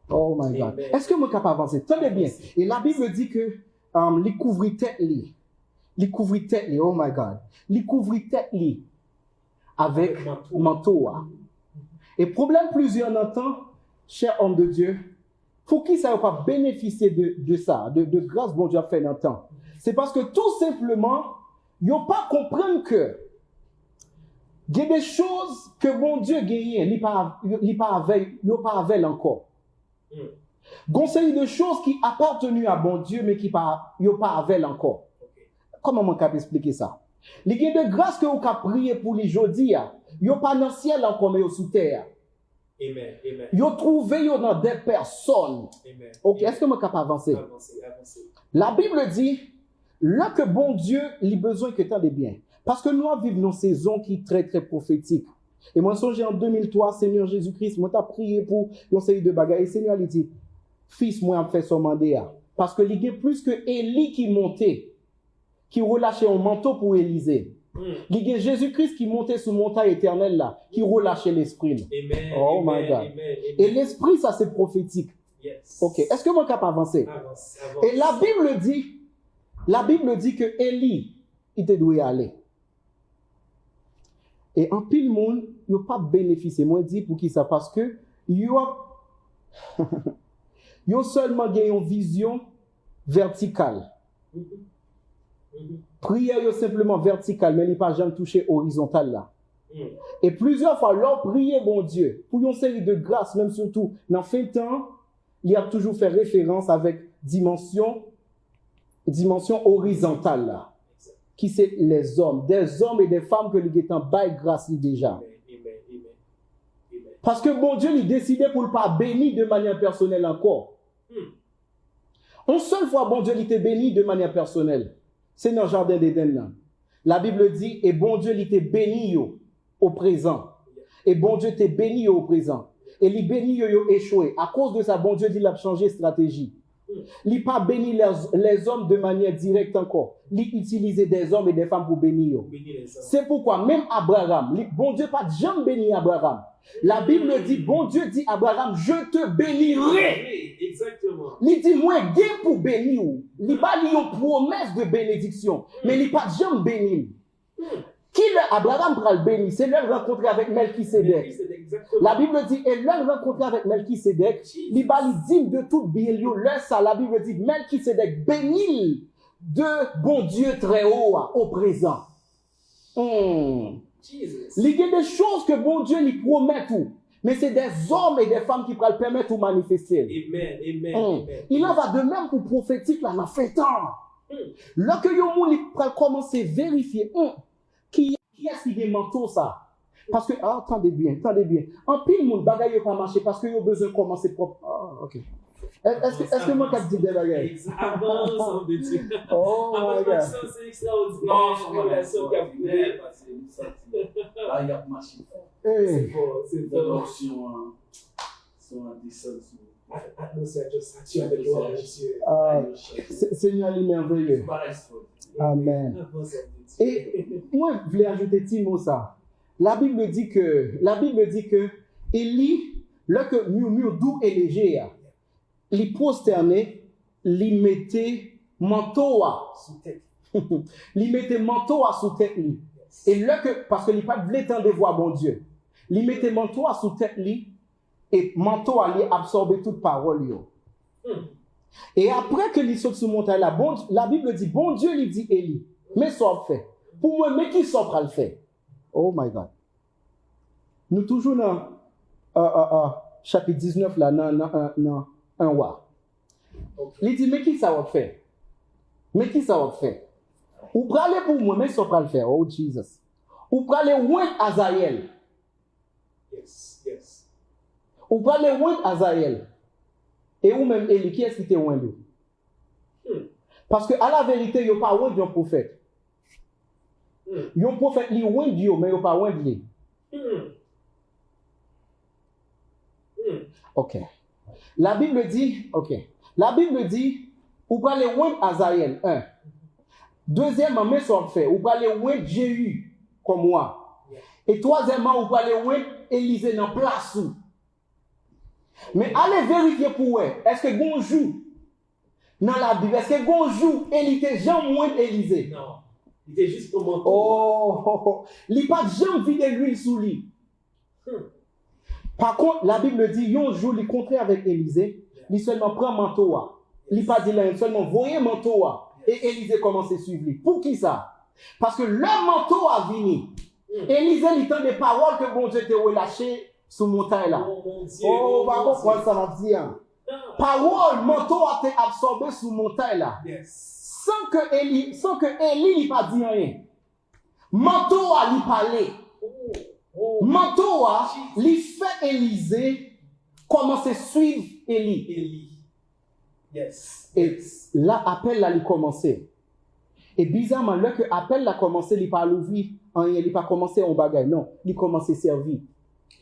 Oh my God. Est-ce que moi capable d'avancer? Tenez bien. Et la Bible dit que les couvrit tête li. Les couvrit tête li. Oh my God. Les couvrit tête li avec manteau. Et problème plusieurs entend, cher homme de Dieu, pour qui ça va pas bénéficier de ça, de grâce bon Dieu a fait dans le temps. C'est parce que tout simplement, ils n'ont pas compris que il y a des choses que bon Dieu gagne, il pas avec encore. Conseil de choses qui appartenaient à bon Dieu, mais qui pas avec encore. Comment on peut expliquer ça? Il y a de grâce que vous avez prié pour les jeudi, ils n'ont pas dans le ciel encore, mais sous terre. Ils ont trouvé dans des personnes. Ok, est-ce que je suis capable d'avancer? La Bible dit, là que bon Dieu, il a besoin que tu aies bien. Parce que nous vivons dans une saison qui est très, très prophétique. Et moi, je en 2003, Seigneur Jésus-Christ, moi, tu as prié pour une série de bagages. Et Seigneur, il dit, fils, moi, je fait son mandat. Parce que il y a plus que Élie qui montait, qui relâchait un manteau pour Élisée. Il y a Jésus-Christ qui montait sur montagne éternelle là, qui relâchait l'esprit. Oh my God. Et l'esprit, ça, c'est prophétique. Ok. Est-ce que moi, je suis capable d'avancer? Et la Bible dit que Élie, il te doit y aller. Et en pile monde, il n'a pas bénéficié. Moi, je dis pour qui ça? Parce que il a seulement une vision verticale. Prière est simplement verticale, mais il n'a pas jamais touché horizontal là. Et plusieurs fois, leur prier, bon Dieu, pour une série de grâces, même surtout dans fin de temps, il a toujours fait référence avec dimension horizontale là. Qui c'est les hommes, des hommes et des femmes que les gens baillent grâce déjà. Parce que bon Dieu, il décidait pour ne pas bénir de manière personnelle encore. Une seule fois, bon Dieu, il était béni de manière personnelle. C'est dans le jardin d'Éden. La Bible dit, et bon Dieu, il était béni au présent. Et bon Dieu t'est béni au présent. Et il béni yo échoué. À cause de ça, bon Dieu dit, il a changé de stratégie. Il n'a pas béni les hommes de manière directe encore. Il utilisait des hommes et des femmes pour bénir. C'est pourquoi même Abraham, bon Dieu pas jamais béni Abraham. La Bible dit, bon Dieu dit Abraham, je te bénirai. Exactement. Il dit, moi, gain pour bénir. Il n'a pas une promesse de bénédiction, mais il n'a pas jamais béni. Abraham pral béni, c'est leur rencontré avec Melchisedec. Exactement. La Bible dit, et leur rencontré avec Melchisedec, li ba li dîme de tout bien yo, leur ça, la Bible dit, Melchisedec bénit de bon Dieu très haut au présent. Jesus. Il y a des choses que bon Dieu lui promet tout. Mais c'est des hommes et des femmes qui pourraient le permettre ou manifester. Amen, amen, amen. Il en va de même pour prophétique là, dans fait temps. Lorsque yon moun li pral commencer à vérifier qui est-ce qui est manteau ça. Parce que, attendez bien. En pile moun bagay yo pas marcher parce que yon besoin de commencer propre. OK. Est-ce que moi qui dis des bagages? Avance en Dieu. Oh my God. C'est extraordinaire. Relation qui a pris. Là, il y a marché. C'est fort, c'est fort. Donc, si on a descendu Atmosphère de sature avec gloire, Monsieur. Seigneur, il est merveilleux. Amen. Avance en Dieu. Et moi, je voulais ajouter petit mot ça. La Bible dit que Élie, lorsque murmure doux et léger, il prosterné, il mettait manteau Sous tête. il mettait manteau sous tête lui. Et là parce que il pas voulait tant de voir bon Dieu. Il mettait manteau sous tête lui et manteau allait absorber toute parole yo. Et après que il saute sur montagne là, la Bible dit bon Dieu lui dit Élie, mais ça fait. Pour moi mais qui ça va le faire? Oh my God. Nous toujours dans chapitre 19 là dans un roi. Il dit mais qui ça va faire? Mais qui ça va faire? Ou pralez pour moi, mais ça va le faire. Oh Jesus. Ou pralez loin Azaël. Yes. Ou pralez loin Azaël. Et ou même Élie, qui est-ce qui était loin de? Parce que à la vérité, il n'y a pas loin d'un prophète. Il y a un prophète qui est loin de Dieu, mais il n'y a pas loin de lui. OK. La Bible dit, ou pralez loin Azaël, 1. Deuxièmement, mais ça fait, ou parlez loin de Jéhu, comme moi. Et troisièmement, ou parlez loin Élisée dans place où. Mais allez vérifier pour vous, est-ce que bonjour, dans la Bible, est-ce que bonjour, Élie était jamais moins Élisée? Non. Il était juste pour mon Oh, il n'a pas jamais vidé l'huile sous lui. Par contre, la Bible dit, yon jour, il contraire avec Élisée, il seulement prend manteau. Il n'a pas dit là, seulement voyez manteau. Et Élisée commence à suivre lui. Pour qui ça? Parce que le manteau a venu. Élisée, il tend des paroles que bon Dieu t'a relâché sous montagne là. Oh mon Dieu. Oh, va comprendre ça va dire. Parole, manteau a été absorbé sous montagne là. Yes. Sans que Élie n'ait pas dit rien. Manteau a lui parlé. Manteau a lui fait Élisée commencer à suivre Élie. Élie. Yes. Et là, appel là, il commençait. Et bizarrement, là que appel là commencé, il pas l'ouvrir, il pas commencé en bagaille, non, il commençait à servir.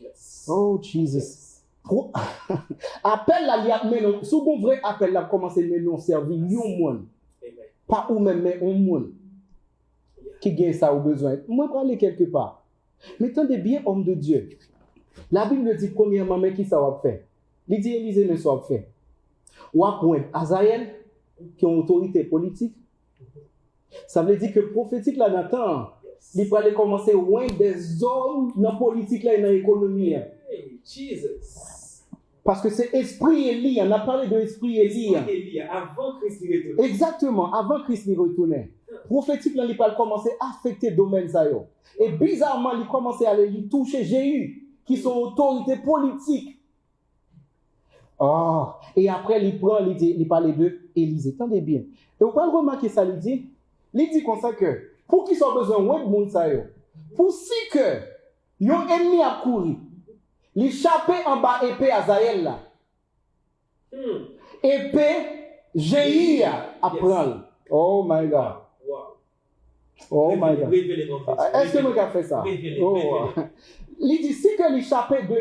Yes. Oh Jesus. Appel là, il a mené, sous bon vrai appel là, commencé à mener servir, yon moun. Pas ou même, mais un moun. Qui gagne ça au besoin. Moi, je aller quelque part. Mais attendez bien, homme de Dieu. La Bible dit premièrement, mais qui ça va faire? Il dit Élisée, mais ça va faire. Ou à point Azaël, qui ont autorité politique. Ça veut dire que le prophétique là Nathan, il peut aller commencer loin des hommes dans la politique là et dans l'économie. Hey, Jesus. Parce que c'est esprit Élie, on a parlé de esprit Élie. Élie, avant Christ y retourne. Exactement, avant Christ y retourne. Prophétique là, il peut commencer à affecter le domaine ça yo. Et bizarrement, il commence à aller toucher Jéhu, qui sont autorités politiques. Oh, et après, il parle de Élisée. Attendez bien. Et vous pouvez remarquer ça, il dit comme ça que, pour qu'ils soient besoin de monde ça yo, pour si que, yon ennemi a couru, il chapé en bas épée Azaël là. Épée, Jéhu a prendre. Oh my God. Wow. Oh my God. Révélez mon Dieu. Est-ce que moi j'ai fait ça? Révélez. Il dit si que l'échappé de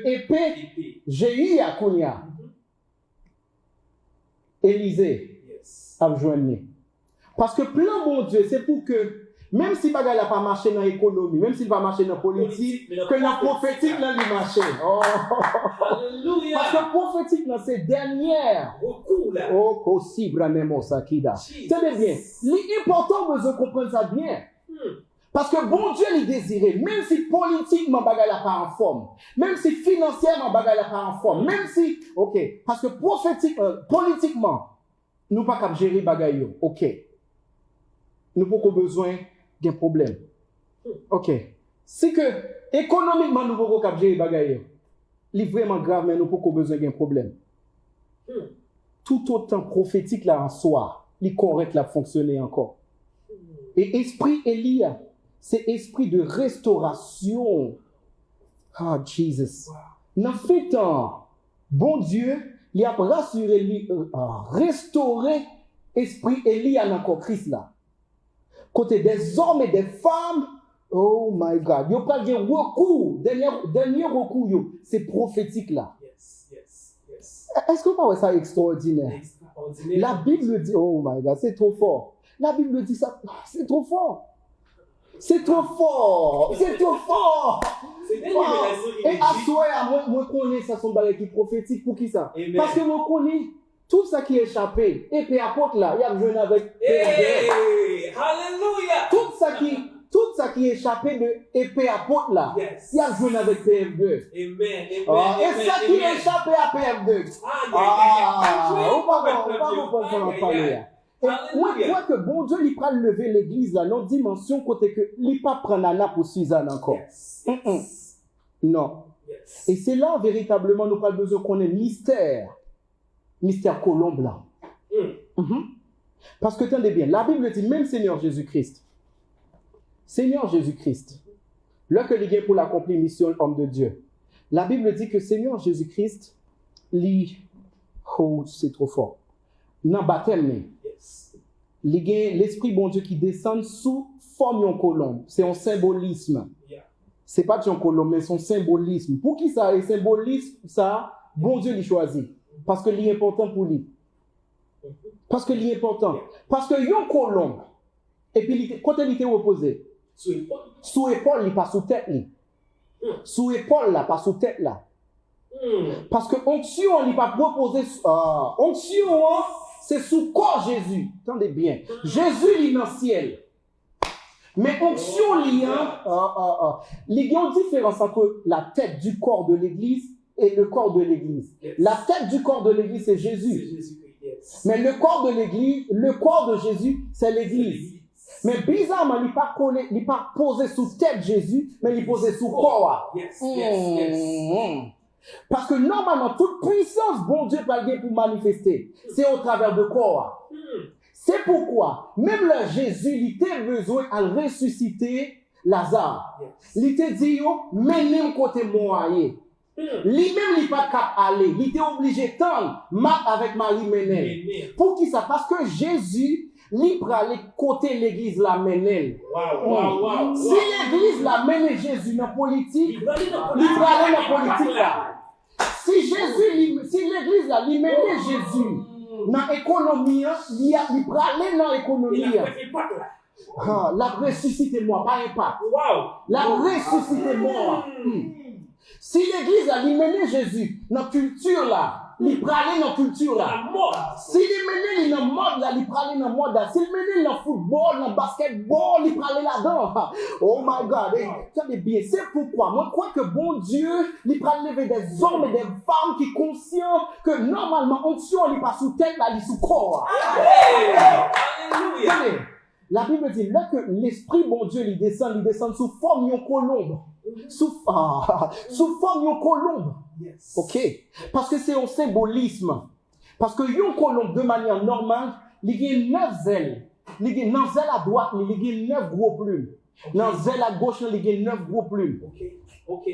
épée, Jéhu a Kounia. Élisée a joint. Parce que plan mon Dieu, c'est pour que, même si Bagay n'a pas marché dans l'économie, même s'il va marcher dans la politique, que la prophétique n'a pas marché. Oh. Alléluia. Parce que prophétique dans ces dernières. Beaucoup là. Oh, possible, même ça qui da. Tenez bien. L'important, besoin comprendre ça bien. Parce que bon Dieu il désirait, même si politiquement bagay la pas en forme, même si financièrement bagay la pas en forme, même si, ok, parce que politiquement, nous pas cap gérer bagay yo, ok. Nous pas besoin d'un problème. Ok. Si que économiquement nous pas cap gérer bagay yo, li vraiment grave mais nous pas besoin d'un problème. Tout autant prophétique là en soi, li correct là fonctionner encore. Et esprit Elia, c'est esprit de restauration. Ah, Jesus. Dans ce temps, bon Dieu, il a rassuré, restauré esprit Elia dans le Christ là. Côté des hommes et des femmes, oh my God, il n'y a pas de recours, dernier recours, c'est prophétique là. Est-ce que vous voyez ça extraordinaire? La Bible dit, oh my God, c'est trop fort. La Bible dit ça, c'est trop fort. C'est trop fort. C'est trop fort. Et à soi, moi, je connais ça, son bagage qui est prophétique. Pour qui ça? Amen. Parce que moi, je connais tout ça qui est échappé. Et puis, apôtre là, il y a besoin avec. Alléluia. Tout ça qui est échappé de épée apôtre là, il y a besoin avec PF2. Amen. Et ça qui est échappé à PF2. On va pas parler. Moi, je crois que bon Dieu, il prend lever l'église là, dans dimension côté que il pas prendre Anna pour Suzanne encore. Non. Et c'est là, véritablement, nous avons besoin qu'on ait mystère colombe là. Parce que, tenez bien, la Bible dit, même Seigneur Jésus-Christ, là que il est pour l'accomplir mission homme de Dieu, la Bible dit que Seigneur Jésus-Christ, c'est trop fort, dans le baptême, l'esprit bon Dieu qui descend sous forme d'un colombe. C'est un symbolisme. C'est pas un colombe, mais c'est un symbolisme. Pour qui ça est symbolisme, ça, bon Dieu l'a choisi. Parce que c'est important pour lui. Parce que un colombe, et puis quand il était reposé, sous épaule, il pas sous tête. Sous épaule, là, pas sous tête. Là. Parce que onction, il pas reposé. Onction, c'est sous corps Jésus. Attendez bien. Jésus, il est dans le ciel. Mais onction, il y a une différence entre la tête du corps de l'Église et le corps de l'Église. La tête du corps de l'Église, c'est Jésus. Mais le corps de l'Église, le corps de Jésus, c'est l'Église. Mais bizarrement, il n'est pas posé sous tête Jésus, mais il est posé sous corps. Parce que normalement, toute puissance, bon Dieu va le pour manifester. C'est au travers de corps. C'est pourquoi, même là, Jésus, il était besoin de ressusciter Lazare. Il était dit, mais même côté moyen. Lui-même, il n'est pas capable d'aller. Il était obligé d'attendre Marc avec Marie Ménel. Pour qui ça? Parce que Jésus, il peut aller côté l'église la Ménel. Si l'église la mène Jésus dans la politique, il peut aller dans la politique là. Si l'église là, il mène Jésus dans l'économie, il peut aller dans l'économie. La ressuscitez-moi, pas impact. La ressuscitez-moi. Si l'église là, il mène Jésus dans la culture là, il peut aller dans la culture là. Si il mène dans le mode là, il peut aller dans le mode là. Si il mène dans le football, dans le basketball, il peut aller là-dedans. Oh my God. Tenez bien, c'est pourquoi moi je crois que bon Dieu, il peut lever des hommes et des femmes qui sont conscients que normalement, onction, il n'est pas sous tête là, il est sous corps. Alléluia. La Bible dit là que l'esprit bon Dieu, il descend sous forme de colombe. Sous forme de colombe. Ok? Parce que c'est un symbolisme. Parce que une colombe, de manière normale, il y a 9 ailes. Dans l'aile à droite, il y a 9 gros plumes. Dans l'aile à gauche, il y a 9 gros plumes. Ok.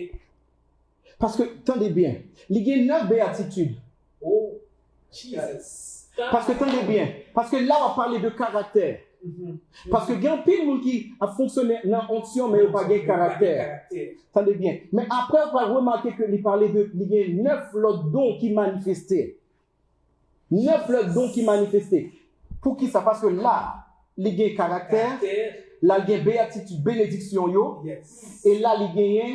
Parce que, attendez bien, il y a 9 béatitudes. Oh, Jesus. Parce que, attendez bien, parce que là, on va parler de caractère. Parce que il y a un pile monde qui a fonctionné dans l'onction, mais il n'y a pas de caractère. Attendez bien. Mais après, on va remarquer qu'il parlait de 9 autres dons qui manifestaient. 9 autres dons qui manifestaient. Pour qui ça? Parce que là, il y a caractère, là, il y a béatitude, bénédiction, et là, il y a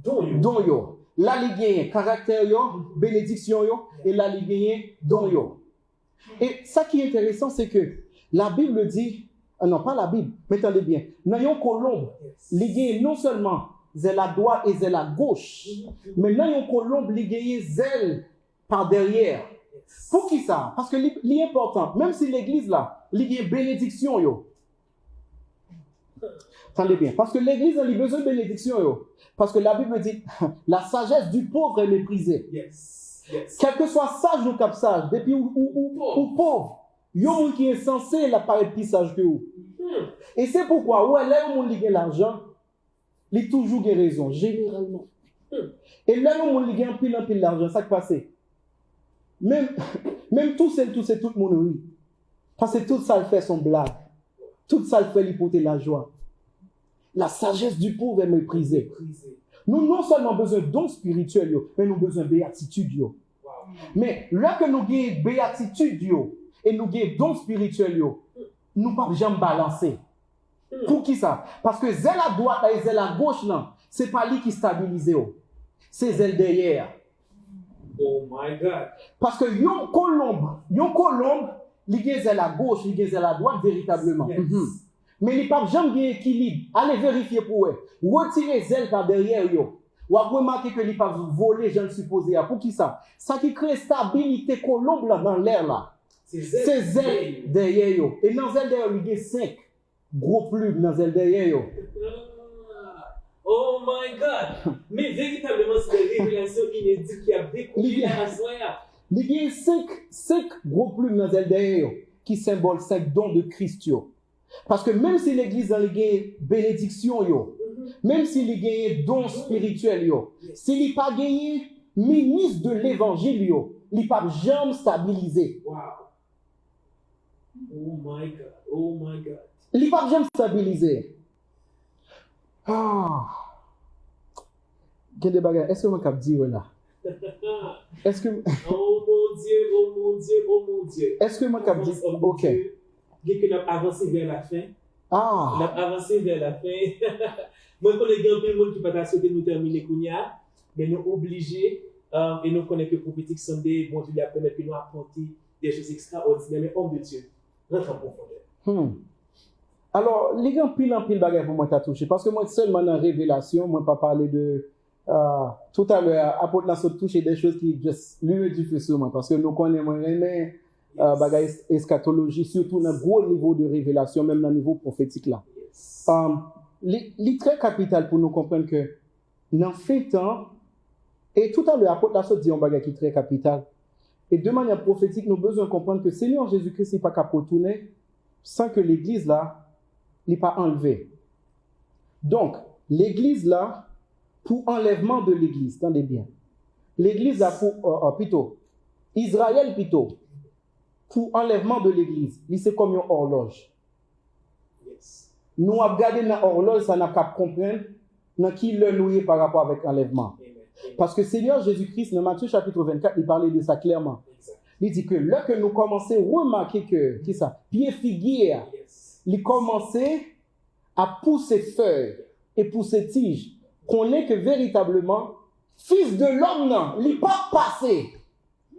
don. Là, il y a caractère, bénédiction, et là, il y a don. Et ça qui est intéressant, c'est que la Bible dit, non, pas la Bible, mais attendez bien. Dans une colombe, il y a non seulement zèle à droite et zèle à gauche, mais dans une colombe, il y a zèle par derrière. Pour qui ça? Parce que c'est important. Même si l'église là, il y a bénédiction, yo. Attendez bien. Parce que l'église a besoin de bénédiction, yo. Parce que la Bible dit, la sagesse du pauvre est méprisée. Yes. Yes. Quel que soit sage ou cap sage, depuis ou pauvre, il y a un monde qui est censé la paraître plus sage que vous. Et c'est pourquoi, ouais, là, où on a l'argent, il a toujours des raisons, généralement. Et là, où on a un pile l'argent, ça qui passe. Même tout le monde, oui. Parce que tout ça le fait son blague. Tout ça le fait l'hypothèse la joie. La sagesse du pauvre est méprisée. Nous non seulement besoin de dons spirituels, mais nous besoin de béatitude. Wow. Mais là que nous avons béatitude et nous avons dons spirituels, nous ne pouvons jamais balancer. Pour qui ça? Parce que zèle à droite et zèle à gauche, ce n'est pas lui qui stabilise. C'est zèle derrière. Oh my God. Parce que yon colombe, il y a zèle à gauche, il y a zèle à droite véritablement. Yes. Mais il n'y a pas jamais d'équilibre. Allez vérifier pour eux. Retirez zèle par derrière. Ou à remarquer que il n'y a pas volé, je ne suppose. Pour qui ça? Ça qui crée stabilité colombe là, dans l'air là. C'est zèle derrière. Et dans zèle derrière, il y a 5 gros plumes dans zèle derrière. Oh my God. Mais véritablement, c'est des révélations inédites qui a découvert la soya. Il y a 5 gros plumes dans zèle derrière qui symbolisent 5 dons de Christ. Parce que même si l'église a une bénédiction, même s'il y a un don spirituel, s'il n'y a pas gagné ministre de l'évangile, il n'y a pas jamais stabilisé. Wow. Oh my God. Oh my God. Il n'y a pas jamais stabilisé. Ah. Quel débat, est-ce que je peux dire là? Est-ce que. Oh mon Dieu, oh mon Dieu, oh mon Dieu. Est-ce que je peux dire? Ok. Dès que nous avons avancé vers la fin, Ah. nous avons avancé vers la fin. Moi, je connais un peu de monde qui peut pas souhaiter nous terminer Kounia, mais nous obligés, et nous connaissons que prophétique Sunday, bon Dieu, il a permis que nous apprenions des choses extraordinaires, mais homme de Dieu, rentre en profondeur. Alors, les gens pile en pile bagages pour moi t'as touché, parce que moi seulement dans révélation, moi pas parler de tout à l'heure, apôtre n'a touché des choses qui juste lui du feu sur moi, parce que nous connaissons mais bagages eschatologie, surtout dans gros niveau de révélation, même dans le niveau prophétique là. Yes. Les très capital pour nous comprendre que dans fait temps, et tout à l'heure, apôtre n'a dit un bagage qui est très capital, et de manière prophétique, nous avons besoin de comprendre que Seigneur Jésus-Christ n'est pas capable de retourner sans que l'église là n'est pas enlevée. Donc, l'église là, pour enlèvement de l'église, attendez bien, l'église là pour, plutôt, Israël plutôt, pour enlèvement de l'église, c'est comme une horloge. Yes. Nous avons regardé dans l'horloge, ça n'a pas comprendre dans qui le noué par rapport avec enlèvement. Amen. Parce que Seigneur Jésus-Christ, dans Matthieu chapitre 24, il parlait de ça clairement. Exact. Il dit que là que nous commençons à remarquer que, qui ça, pied figuier, Yes. il commençait à pousser feuilles et pousser tiges, qu'on est que véritablement, fils de l'homme, non, il n'est pas passé.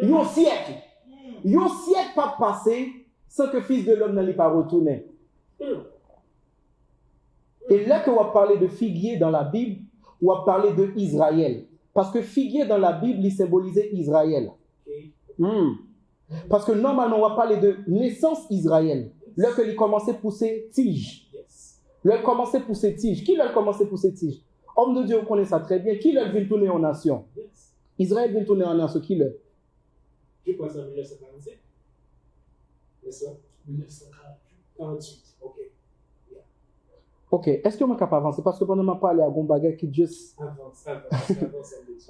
Un siècle. Un siècle pas passé sans que fils de l'homme n'allait pas retourner. Et là que on va parler de figuier dans la Bible, on va parler de Israël. Parce que figuier dans la Bible, il symbolisait Israël. Okay. Parce que normalement, on va parler de naissance Israël. Là que il commençait à pousser tige. Yes. Là, il commençait à pousser tige. Qui l'a commencé à pousser tige? Homme de Dieu, on connaît ça très bien. Qui l'a venu tourner en nation? Yes. Israël vient tourner en nation. Qui l'a? Je crois que c'est en 1947. N'est-ce pas? 1948. Ok. Ok. Est-ce que je suis capable d'avancer? Parce que pendant que je parle à Gombaga qui juste. Avance.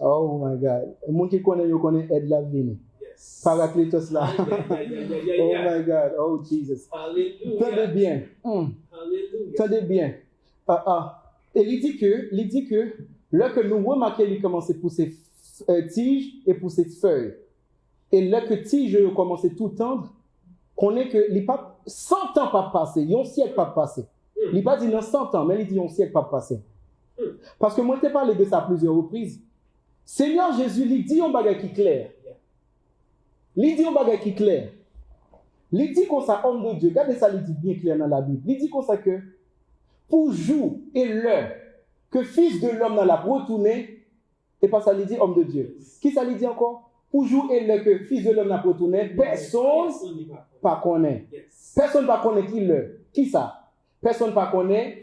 Oh my God. Le monde qui connaît, Ed Lavigne. Yes. Paraclétos là. Yeah. Oh my God. Oh Jesus. Alléluia. Tenez bien. Alléluia. Tenez bien. Et il dit que là que nous remarquons, il commence à pousser tige et pousser feuille. Et là que tige commence à tout tendre, qu'on est que les papes 100 ans pas passé, un siècle pas passé. Il n'a pas dit dans 100 ans, mais il dit un siècle pas passé. Parce que moi, je t'ai parlé de ça à plusieurs reprises. Seigneur Jésus, il dit un bagage qui est clair. Il dit un bagage qui est clair. Il dit comme ça, homme de Dieu. Regardez ça, il dit bien clair dans la Bible. Il dit comme ça que pour jour et l'heure que fils de l'homme n'a la retourné, et pas ça, il dit homme de Dieu. Qui ça, il dit encore? Pour jour et l'heure que fils de l'homme n'a retourné, personne pas connaît. Personne pas connaît qui l'heure. Qui ça? Personne pas connaît.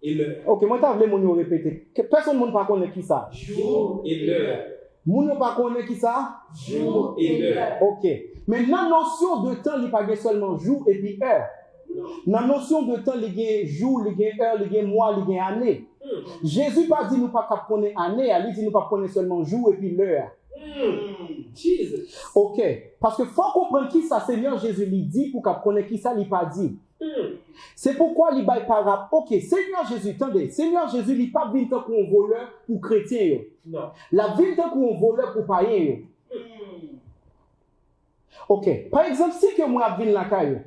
Et l'heure. Ok, moi, t'as voulu mon répéter. Personne ne pas connaît qui ça? Jour et l'heure. Moun ne pas connaît qui ça? Jour et l'heure. Ok. Mais dans la notion de temps, il n'y a pas seulement jour et puis heure. Dans la notion de temps, il y a jour, il y a heure, il y a mois, il y a année. Jésus pas dit nous pas connaître année, il dit nous pas connaître seulement jour et puis l'heure. Jesus. Ok. Parce que faut comprendre qui ça Seigneur Jésus lui dit pour qu'on connaisse qui ça, il pas dit. C'est pourquoi il bail par rapport. Ok, Seigneur Jésus, attendez, Seigneur Jésus, il pas venu tant qu'on voleur pour chrétien. Non. La vie tant qu'on voleur pour païen. Ok, par exemple, si que moi viens la caille,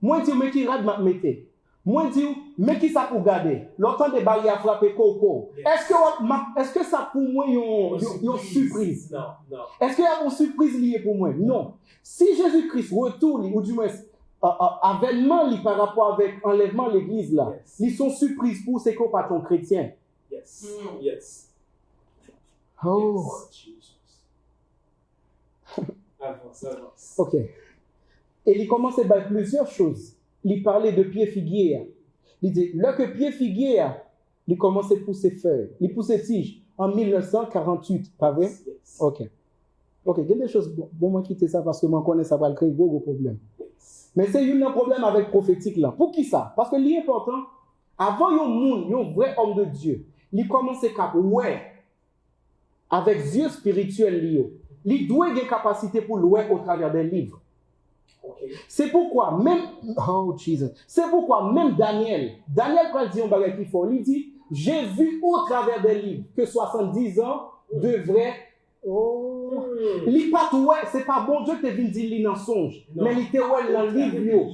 moi dis mais qui rad m'a mettez. Moi dis mais qui ça pour garder. L'autant de barrières frapper coco. Est-ce que ça pour moi une surprise? Non, non. Est-ce qu'il y a une surprise liée pour moi? Non. Si Jésus-Christ retourne ou du moins avènement par rapport avec enlèvement de l'église là, ils sont surprises pour ces qu'on pas ton chrétien. Yes. Yes. Oh. Yes. Avance. Ok. Et il commence par plusieurs choses. Il parlait de pied figuier. Il dit, là que pied figuier, il commençait à pousser feuilles. Il poussait tige en 1948, pas vrai? Yes. Ok. Ok, il y a des choses, bon, moi quitter ça parce que moi connais ça va créer gros problème. Mais c'est un problème avec prophétique là. Pour qui ça? Parce que l'important, avant un vrai homme de Dieu, il commençait à ouais avec yeux spirituels liés. Il doit avoir une capacité pour louer au travers des livres. Okay. C'est pourquoi même Daniel quand il dit un bagage qui faut, il dit j'ai vu au travers des livres que 70 ans devrait il pas ouais, c'est pas bon Dieu te vient dire dans songe, mais il te ouais dans livre.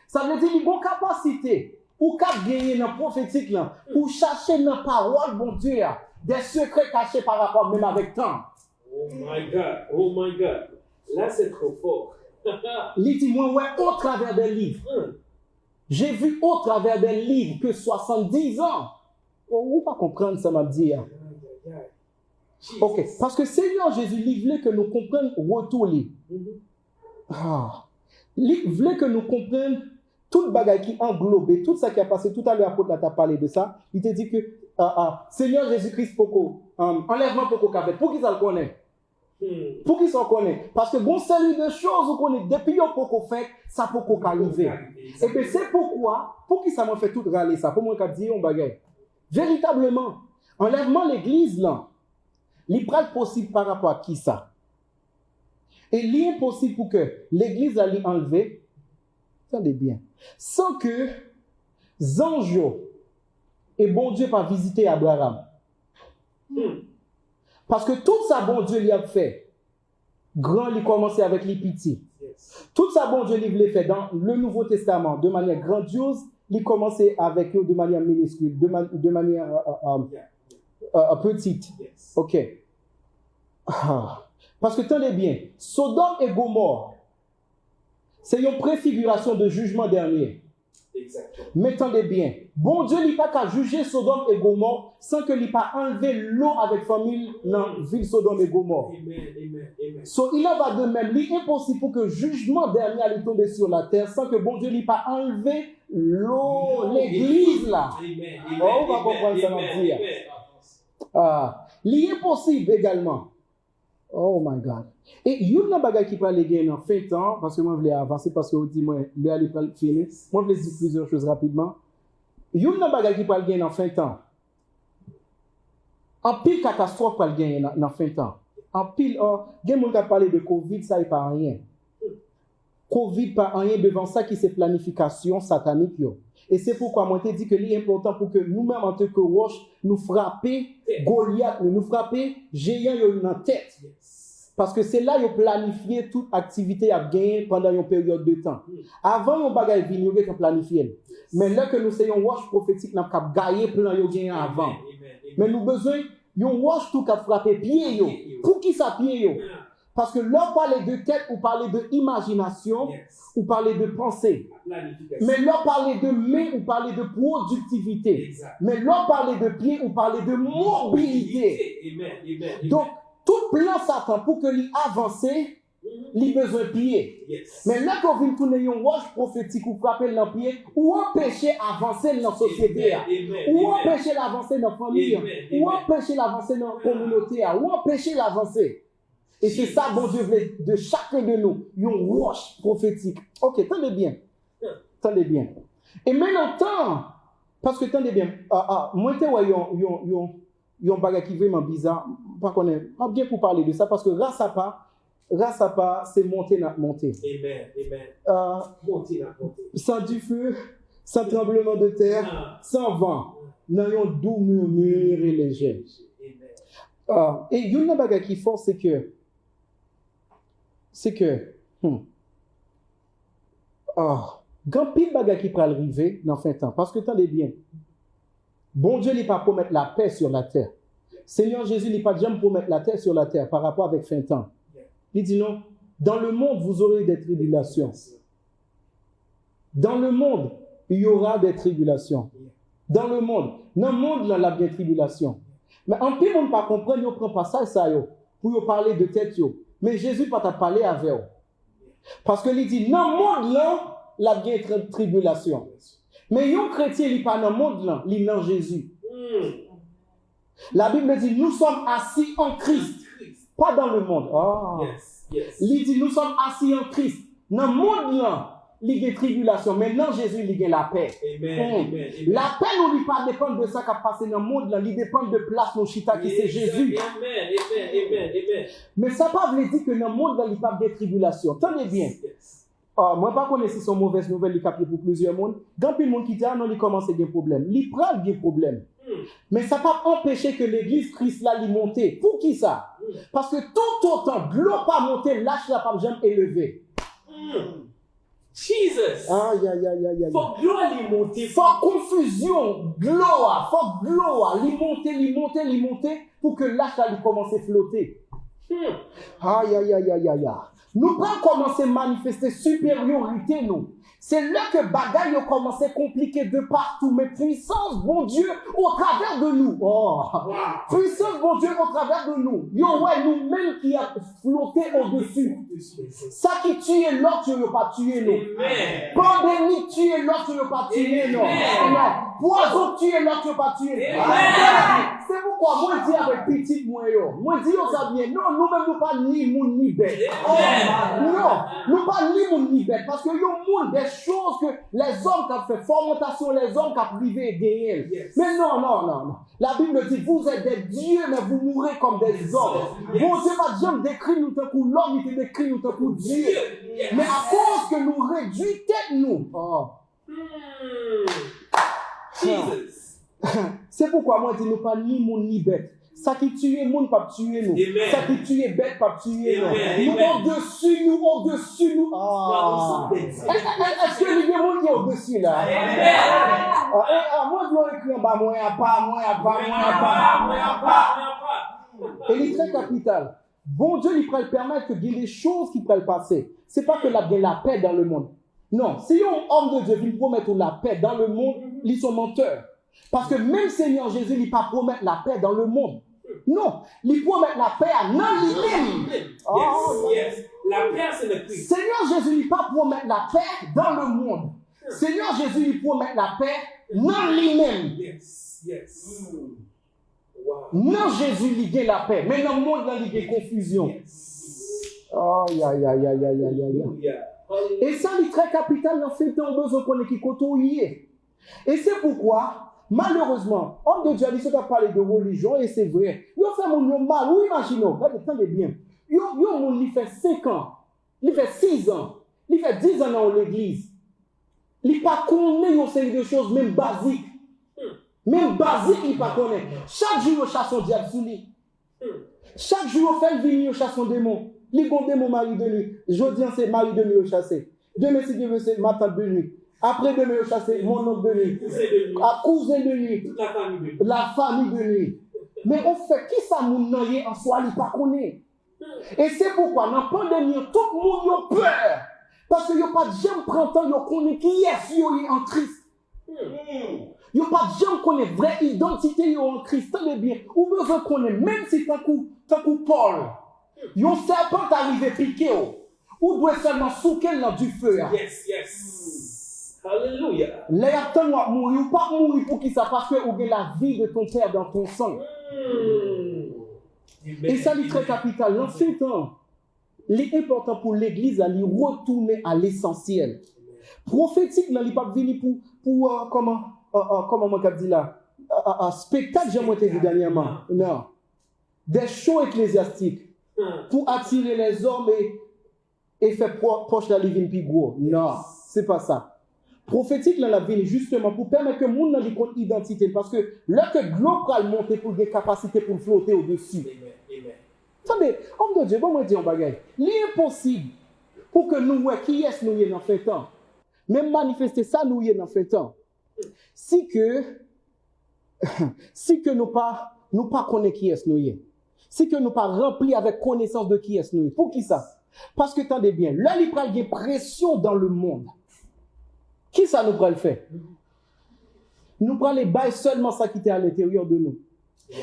Ça veut dire il a une capacité pour gagner dans prophétique là, pour chercher dans parole bon Dieu des secrets cachés par rapport même avec temps. Oh my God. Là c'est trop fort. Il dit moi ouais au travers des livres. J'ai vu au travers des livres que 70 ans. On va pas comprendre ça m'a dit. Ok, parce que Seigneur Jésus, il voulait que nous comprenions retour. Il voulait que nous comprenions tout le bagage qui englobait, tout ça qui a passé tout à l'heure, l'apôtre t'a parlé de ça. Il te dit que Seigneur Jésus-Christ, enlèvement pour qu'on fait. Pour qui ça le connaît? Pour qui ça le connaît? Parce que bon série de choses qu'on connaît depuis qu'on peut fait, ça peut qu'on arriver. Et bien c'est pourquoi, pour qui ça m'a fait tout râler ça, pour moi qu'à dire un bagage. Véritablement, enlèvement l'église là, il n'est possible par rapport à qui ça? Et il est impossible pour que l'église allait enlever, attendez bien, sans que Zanjo et bon Dieu pas visiter Abraham. Parce que tout ça, bon Dieu, il a fait. Grand, il commençait avec les petits. Tout ça, bon Dieu, il voulait faire dans le Nouveau Testament de manière grandiose. Il commençait avec eux de manière minuscule, de manière petite. Ok. Parce que tenez bien, Sodome et Gomorrhe, c'est une préfiguration de jugement dernier. Exactement. Mais tenez bien, bon Dieu n'a pas qu'à juger Sodome et Gomorrhe sans qu'il n'ait pas enlevé l'eau avec famille dans la ville Sodome et Gomorre. Amen. So, il en va de même. Il est impossible pour que le jugement dernier allait tomber sur la terre sans que bon Dieu n'ait pas enlevé l'eau, l'église là. On va comprendre ça dans dire. Il est possible également. Oh my God. Et il y a une bagage qui parle de en fin de temps, parce que moi je voulais avancer, parce que vous dites, moi, je vais finir. Moi je voulais dire plusieurs choses rapidement. Il y a une bagage qui parle de en fin de temps. En pile catastrophe parle de en fin de temps. En pile, il y a des gens qui parlent de Covid, ça n'est pas rien. Covid, pas rien devant ça qui c'est planification satanique. Et c'est pourquoi moi je te dis que c'est important pour que nous-mêmes en tant que roche, nous frapper Goliath, nous frapper géant dans la tête. Parce que c'est là qu'ils planifié toute activité à gagner pendant une période de temps. Avant, on bagage vient, on planifié. Mais là que nous soyons roche prophétique, nous avons gagné plein de gagner avant. Mais nous avons besoin d'un roche tout qui frappé pied. Pour qui ça pied? Parce que l'on parlait de tête ou parlait de imagination ou parlait de pensée. Mais l'on parlait de main ou parlait de productivité. Mais l'on parlait de pied ou parlait de mobilité. Donc, tout plan Satan pour que lui avance, il a besoin de pied. Mais là, quand vous tournez un roche prophétique ou frapper dans le pied, ou empêcher d'avancer dans la société, ou empêcher d'avancer dans la famille, ou empêcher d'avancer dans la communauté, ou empêcher d'avancer. Et c'est ça, bon Dieu veut de chacun de nous, une roche prophétique. Ok, tenez bien. Tenez bien. Et maintenant, parce que tenez bien, moi, je vois un bagage qui est vraiment bizarre. Pas qu'on est bien pour parler de ça, parce que grâce à pas, c'est monter, monter. Amen. Monter. Sans du feu, sans tremblement de terre, sans vent, n'ayons doux murmure et léger. Et il y a une bagage qui est fort, c'est que grand pile bagage qui peut arriver dans fin temps. Parce que attendez bien, bon Dieu n'est pas promettre la paix sur la terre. Seigneur Jésus n'est pas jamais promettre la terre sur la terre par rapport avec fin temps. Il dit non, dans le monde vous aurez des tribulations. Dans le monde, il y aura des tribulations. Dans le monde il y a des tribulations. Mais en plus, on ne pas comprendre, on prend pas ça pour parler de tête. Mais Jésus pas parler avec eux. Parce que il dit, dans le monde là, il y a des tribulations. Mais un chrétien, il n'est pas dans le monde là, il est dans Jésus. La Bible dit, nous sommes assis en Christ. Pas dans le monde. Il dit, nous sommes assis en Christ. Dans le monde là, il y a des tribulations. Mais dans Jésus, il y a la paix. Amen. La paix ne lui pas dépendre de ça qui a passé dans le monde là. Il dépend de place nos chita qui c'est Jésus. Amen. Mais ça ne veut pas dire que dans le monde là, il n'y a pas de tribulations. Tenez bien. Moi, je ne connais pas si c'est une mauvaise nouvelle qui a pour plusieurs mondes. Quand le monde qui dit, non, il commence à avoir des problèmes. Il prend des problèmes. Mais ça ne va pas empêcher que l'église Christ là, il monte. Pour qui ça? Parce que tout autant, de l'eau pas monter, lâche la pas jamais élevé. Jesus. Faut gloire lui monter. Faut confusion, gloire, faut gloire, lui monter pour que lâche là, il commence à flotter. Nous pas commencer à manifester supériorité, nous. C'est là que bagaille a commencé à compliquer de partout. Mais puissance, bon Dieu, au travers de nous. Puissance, bon Dieu, au travers de nous. Nous-mêmes qui a flotté au-dessus. Ça qui tue l'autre, tu ne veux pas tuer, nous. Pandémie, tuer l'autre, tu ne veux pas tuer, non. Poison, tuer l'autre, tu ne veux pas tuer. C'est pourquoi moi, je dis avec petit, moi, je dis, ça vient. Non, nous-mêmes, nous pas ni moun ni bête. Non, nous pas ni moun ni bête. Parce que nous, des choses que les hommes qui ont fait fermentation, les hommes qui ont privé et gagné. Mais non. La Bible dit, vous êtes des dieux, mais vous mourrez comme des hommes. Bon Dieu va jamais décrire nous tant que l'homme, il te décrit nous tant que Dieu. Mais à cause que nous réduisons tête nous. C'est pourquoi moi je dis nous pas ni moun ni bête. Ça qui tue moun pas tuer nous. Ça qui tue bête pas tuer nous. Nous au-dessus nous. Est-ce que les gens qui sont au-dessus là? Moi je dois écrire en bas, moi pas. Et il est très capital. Bon Dieu il peut permettre que des choses qui peuvent passer. C'est pas que la paix dans le monde. Non, si un homme de Dieu veut promettre la paix dans le monde, ils sont menteurs. Parce que même Seigneur Jésus il pas promettre la paix dans le monde. Non, il promet la paix à non lui-même. Yes. La paix c'est le Christ. Seigneur Jésus il pas promettre la paix dans le monde. Seigneur Jésus il promet la paix non lui-même. Yes. Non Jésus il gagne la paix, mais dans le monde il y a confusion. Et ça il est très capital dans ce temps besoin qu'on qui côtoyer. Et c'est pourquoi malheureusement, homme de Dieu, il a parlé de religion et c'est vrai. Il fait mon mal, ou imaginez, regardez bien. Il fait 5 ans, il fait 6 ans, il fait 10 ans dans l'église. Il ne connaît pas une série de choses, même basiques. Même basiques, il ne connaît pas. Chaque jour, il chasse son diable sous lui. Chaque jour, il fait le vigno, il chasse son démon. Il bon démon mari de nuit. Jeudi, c'est mari de nuit au chassé. Demain, si Dieu veut, c'est matin de nuit. Après demain, je chasse mon oncle de nuit, à cousin de nuit, la famille de nuit. Mais on fait qui ça, mon noyer en soi, il ne pas connaît. Et c'est pourquoi, dans la pandémie, tout le monde a peur. Parce qu'il n'y a pas de gens qui prennent temps, ils connaissent qui est en Christ. Il n'y a pas de gens qui connaissent vraie identité en Christ. Tenez bien. Ou besoin de connaître, même si tant que Paul, il y a un serpent arrivé piqué, ou doit seulement souquer dans du feu. Yes, yes. Hallelujah. Les attentes doivent mourir, ou pas mourir pour qui ça, parce que vous avez la vie de ton père dans ton sang. Et ça, c'est très capital. Dans ce temps, l'important pour l'Église, c'est de retourner à l'essentiel. Prophétique, il n'est pas venu pour comment on dit là, spectacle, j'ai dit dernièrement. Non. Des shows ecclésiastiques pour attirer les hommes et faire proche de la living plus gros. Non, c'est pas ça. Prophétique, là, la vie, justement, pour permettre que le monde ait une identité. Parce que là, que global monte pour des capacités pour flotter au-dessus. Attendez, homme de Dieu, bon, moi, dis un bagage. L'impossible pour que nous, qui est-ce nous y est dans ce temps, même manifester ça, nous y est dans ce temps. Si que nous pas connaissons qui est-ce nous y est. Si que nous pas remplis avec connaissance de qui est-ce nous y est. Pour qui ça? Parce que, attendez bien, là, il y a une pression dans le monde. Qui ça nous va le faire? Nous prenons les bails seulement ça qui est à l'intérieur de nous.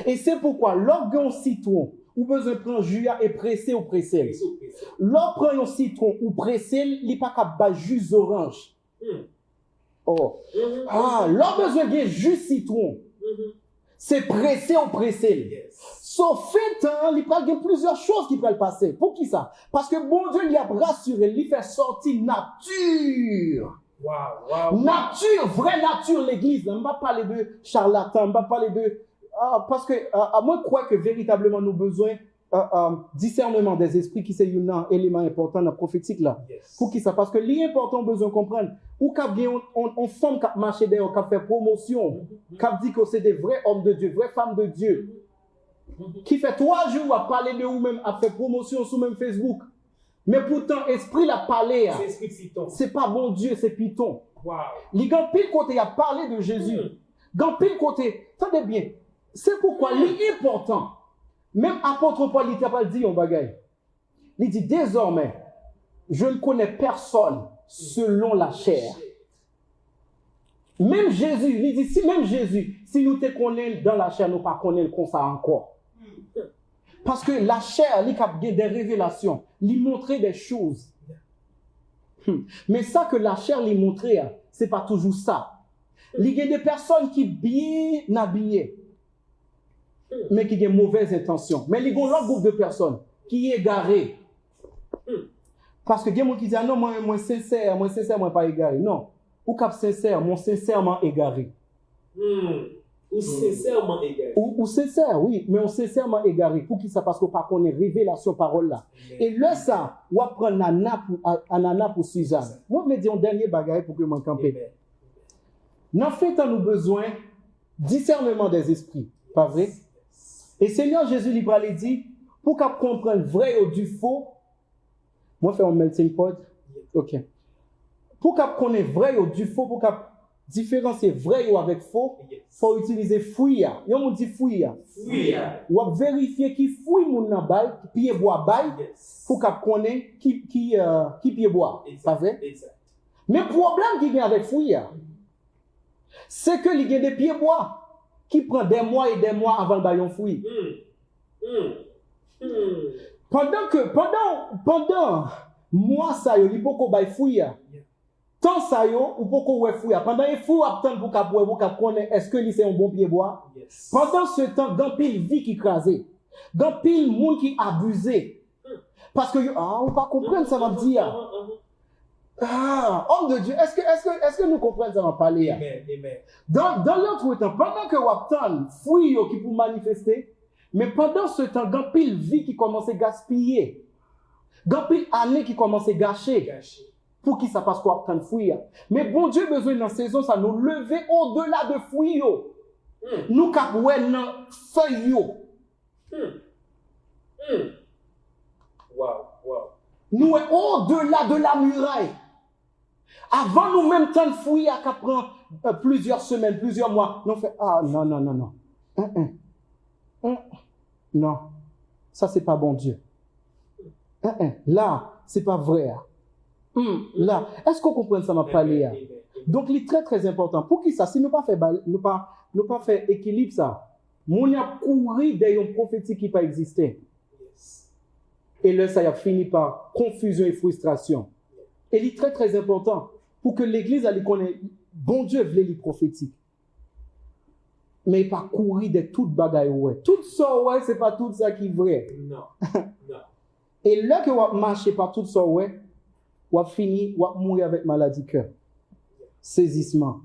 Et c'est pourquoi, lorsqu'on citron, ou besoin de prendre Julia et presser ou presser. Lorsqu'on prend un citron ou presser, il n'est pas capable de jus orange. Oh. Lorsqu'on besoin de jus citron, c'est presser ou presser. Sauf fait, il y a plusieurs choses qui peuvent passer. Pour qui ça? Parce que bon Dieu, il a rassuré, il fait sortir nature. Nature, vraie nature, l'église. On ne va pas parler de charlatan, on ne va pas parler de... parce que, à moi, je crois que véritablement, nous avons besoin discernement des esprits qui c'est un élément important dans la prophétique là. Pour qui ça? Parce que l'important, besoin de comprendre. Ou quand on femme qui marche derrière, qui fait promotion, qui dit que c'est des vrais hommes de Dieu, vraies femmes de Dieu, qui fait 3 jours à parler de vous-même, à faire promotion sur même Facebook. Mais pourtant, esprit l'a parlé. C'est pas bon Dieu, c'est Python. Les gars, pile côté, il a parlé de Jésus. Dans pile côté, attendez bien. C'est pourquoi l'important, même apôtre Paul, il t'a pas dit un bagage. Il dit désormais, je ne connais personne selon la chair. Même Jésus, il dit si même Jésus, si nous te connaissons dans la chair, nous ne pas connaissons comme ça encore. Parce que la chair, il a des révélations, il montrait des choses. Mais ça que la chair lui montrait, ce n'est pas toujours ça. Il y a des personnes qui sont bien habillées, mais qui ont de mauvaises intentions. Mais il y a un autre groupe de personnes qui sont égarées. Parce que il y a des gens qui disent, ah non, moi sincère, moi pas égaré. Non, ou cap sincère, moi sincèrement égaré. Ou sincèrement égaré. Ou sincère, oui, mais on sincèrement égaré. Pour qui ça? Parce qu'on ne connaît pas révélation parole là. Et là, ça, on va prendre Anana pour Suzanne. Moi, je vais dire un dernier bagage pour que je m'en campe. Dans fait, on a besoin discernement des esprits. Pas vrai? Et Seigneur Jésus, il va dire, pour qu'on comprenne vrai ou du faux, moi, je fais un melting pot. OK. Pour qu'on connaisse vrai ou du faux, pour qu'on différencier vrai ou avec faux, il faut utiliser fouilla. Yo on dit fouilla. Ou vérifier qui fouille mon nabay, pied bois bail, pour qu'on connaisse qui pied bois. Pas vrai? Mais le problème qui vient avec fouilla, c'est que il y a des pieds bois qui prennent des mois et des mois avant le baillon fouille. Pendant mois ça yo, il faut qu'on baille fouille. Tant ça yo, ou faut qu'on fouille. Pendant il faut attendre pour qu'on connaisse est-ce que c'est un bon pied bois. Pendant ce temps, dans pile vie qui crasé, dans pile monde qui abusé. Parce que on pas comprendre ça va dire. Homme de Dieu, est-ce que nous comprenons ça va parler? Dans l'autre temps, pendant que Wapton fouille qui pour manifester, mais pendant ce temps, dans pile vie qui commence à gaspiller, dans pile année qui commence à gâcher, pour qui ça passe quoi Wapton fouille. Mais bon Dieu besoin dans saison ça nous lever au-delà de fouille. Nous capouer dans feuille. Nous est au-delà de la muraille. Avant nous-mêmes, temps de fouiller, à prendre plusieurs semaines, plusieurs mois, nous fait non. Non, ça c'est pas bon Dieu. Là, c'est pas vrai. Là, est-ce qu'on comprend ça m'a parlé? Amen. Donc, il est très très important. Pour qui ça? Si nous pas fait équilibre ça, mon a couru derrière une prophétie qui pas existé. Yes. Et là, ça a fini par confusion et frustration. Et il est très très important pour que l'Église elle connaisse. Bon Dieu voulait les prophétiques. Mais pas courir de toute bagaille ouais. Tout ça ouais, c'est pas tout ça qui est vrai. Non. Non. Et là que vous marchez par tout ça ouais, vous finissez, vous mourir avec maladie cœur. Saisissement.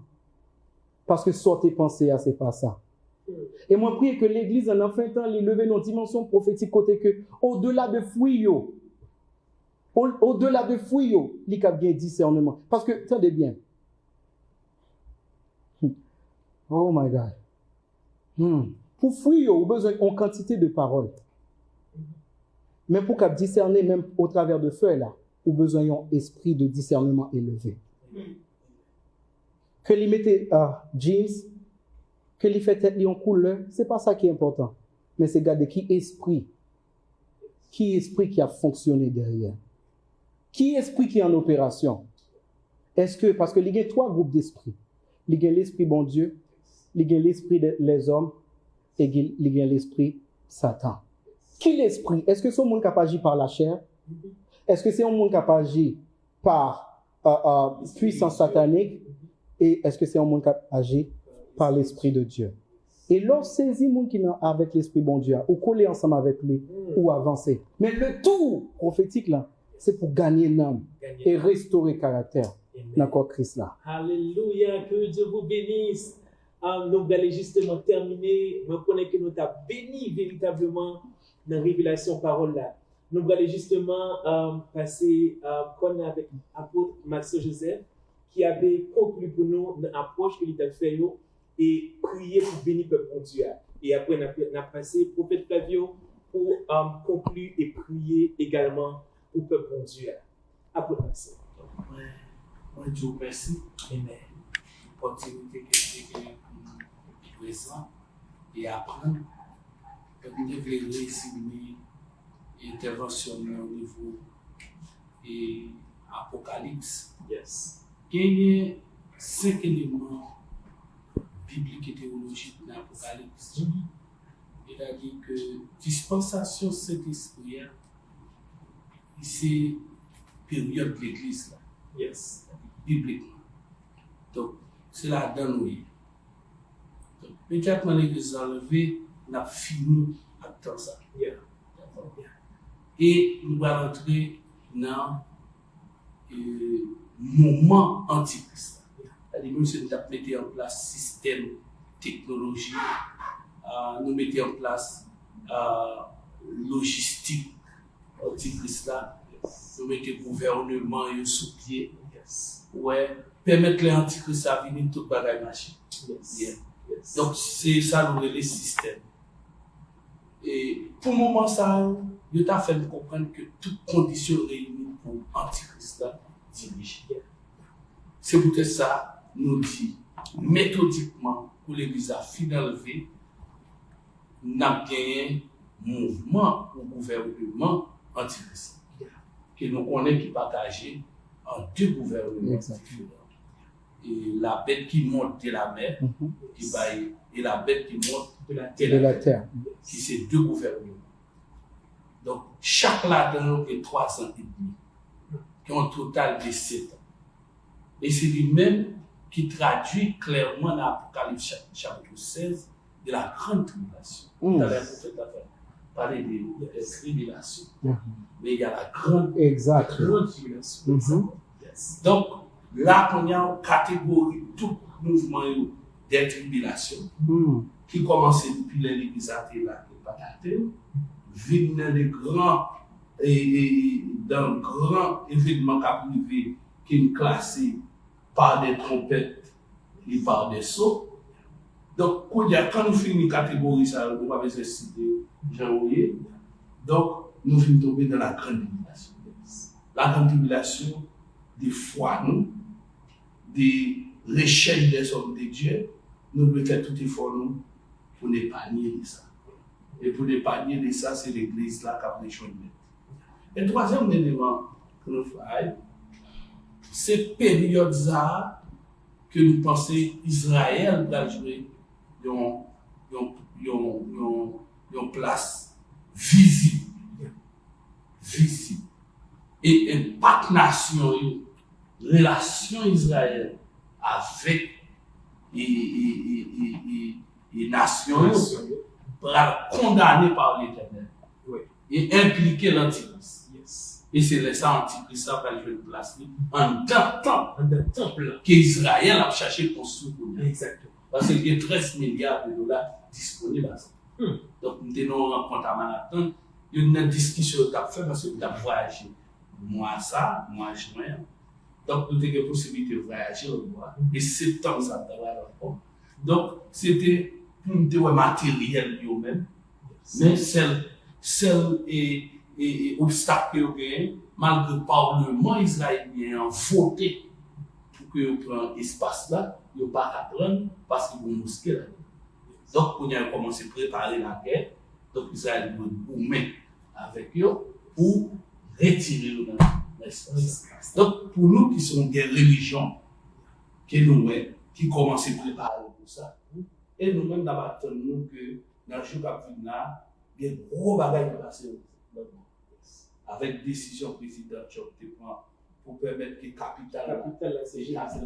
Parce que sortez penser à c'est pas ça. Et moi prie que l'Église en fin de temps les lever nos dimensions prophétiques côté que au-delà de fouilles au-delà de fouilles, il y a bien discernement. Parce que, attendez bien. Oh my God. Pour fouiller, on a besoin d'une quantité de paroles. Mais pour qu'on discerner, même au travers de feuilles, là, on a besoin d'un esprit de discernement élevé. Que lui mette jeans, que lui fait tête en couleur, c'est pas ça qui est important. Mais c'est garder qui esprit qui a fonctionné derrière. Qui esprit qui est en opération? Est-ce que, parce que il y a 3 groupes d'esprits. Il y a l'esprit bon Dieu, il y a l'esprit des hommes, et il y a l'esprit Satan. Qui l'esprit? Est-ce que c'est un monde qui agit par la chair? Est-ce que c'est un monde qui agit par puissance satanique? Et est-ce que c'est un monde qui agit par l'esprit de Dieu? Et lorsque saisit monde qui est avec l'esprit bon Dieu, ou coller ensemble avec lui, ou avancer. Mais le tout prophétique là, c'est pour gagner l'âme et restaurer le caractère dans le Christ là. Alléluia, que Dieu vous bénisse. Nous allons justement terminer. Je connais que nous t'avons béni véritablement dans la révélation parole là. Nous allons justement passer avec l'apôtre Mathieu Joseph qui avait conclu pour nous dans l'approche qu'il a fait et prier pour bénir le peuple de Dieu. Et après, nous avons passé prophète Flavio pour conclure et prier également pour le peuple de Dieu. Après, merci. Moi, je vous remercie. Amen. L'opportunité que j'ai pour présent et apprendre. Vous devez résumer et interventionner au niveau et Apocalypse. Yes. Il y a 5 éléments bibliques et théologiques dans l'Apocalypse. Il a dit que dispensation Saint-Esprit, c'est période de l'Église là. Yes. Bibliquement. Donc, c'est la donne. Donc, immédiatement l'Église enlevée, on a fini avec tout ça. Yeah. Et nous allons entrer dans le moment antichrist. C'est-à-dire, même si nous avons mis en place système, technologie, nous mettons en place logistique antichrist là, nous mettons gouvernement sous pied. Yes. Ouais, permettre les antichrist à venir tout bagaille marcher. Yes. Yeah. Yes. Donc, c'est ça le système. Et pour le moment, ça, il t'a fait nous comprendre que toutes conditions réunies pour antichrist là dirigent. C'est peut-être ça, nous dit méthodiquement, pour l'Église à finaliser, nous avons gagné un mouvement au gouvernement antichrist. Que nous connaissons qui partagé en 2 gouvernements différents. Et la bête qui monte de la mer, et la bête qui monte de la terre. Qui c'est 2 gouvernements. Donc, chaque là-dedans est 3 ans et demi, qui ont un total de 7 ans. Et c'est lui-même qui traduit clairement dans l'Apocalypse chapitre 16 de la grande tribulation. Tout à l'heure, vous faites parler des tribulations. Mais il y a la grande tribulation. Yes. Donc, là, on y a une catégorie, tout mouvement des tribulations qui commence depuis l'Église athée là, et pas athée, vient dans les grands événements privés qui sont classés par des trompettes et par des sauts. Donc, quand nous finissons une catégorie, ça, on va besoin de citer Jean-Ouye. Donc, nous venons tomber dans la grande tribulation. La grande tribulation des foi, nous, des recherches des hommes de Dieu, nous devons faire tout effort nous pour n'épargner de ça. Et pour n'épargner de ça, c'est l'Église là qui a besoin de. Et le troisième élément que nous faisons, c'est période ça que nous pensons Israël va jouer une place visible. Et impact nation, relation Israël avec les nations sera condamné par l'Éternel et impliqué l'Antichrist. Et c'est ça l'Antichrist va jouer une place en temps qu'Israël a cherché pour construire. Exactement. Parce qu'il y a 13 milliards de dollars disponibles à ça. Donc, nous avons rencontré à Manhattan, il y a une discussion que tu as fait parce que tu as voyagé. Moi, ça, moi, je rien. Donc, nous avons la possibilité de voyager au bois. Et septembre, ça travaille encore. Donc, c'était pour nous dire matériel lui-même. Mais celle et obstacle que vous avez, malgré le Parlement israélien a voté pour que vous preniez l'espace là, vous n'avez pas à prendre parce qu'ils vont mosquer là. Donc, on a commencé à préparer la guerre. Donc, Israël doit goumer avec eux pour retirer le l'espace. Donc, pour nous qui sommes des religions, qui commencent à préparer pour ça, et nous-mêmes, nous avons que dans le jour qui là, il y a des gros bagages qui passent avec décision présidentielle qui prend pour permettre que la capitale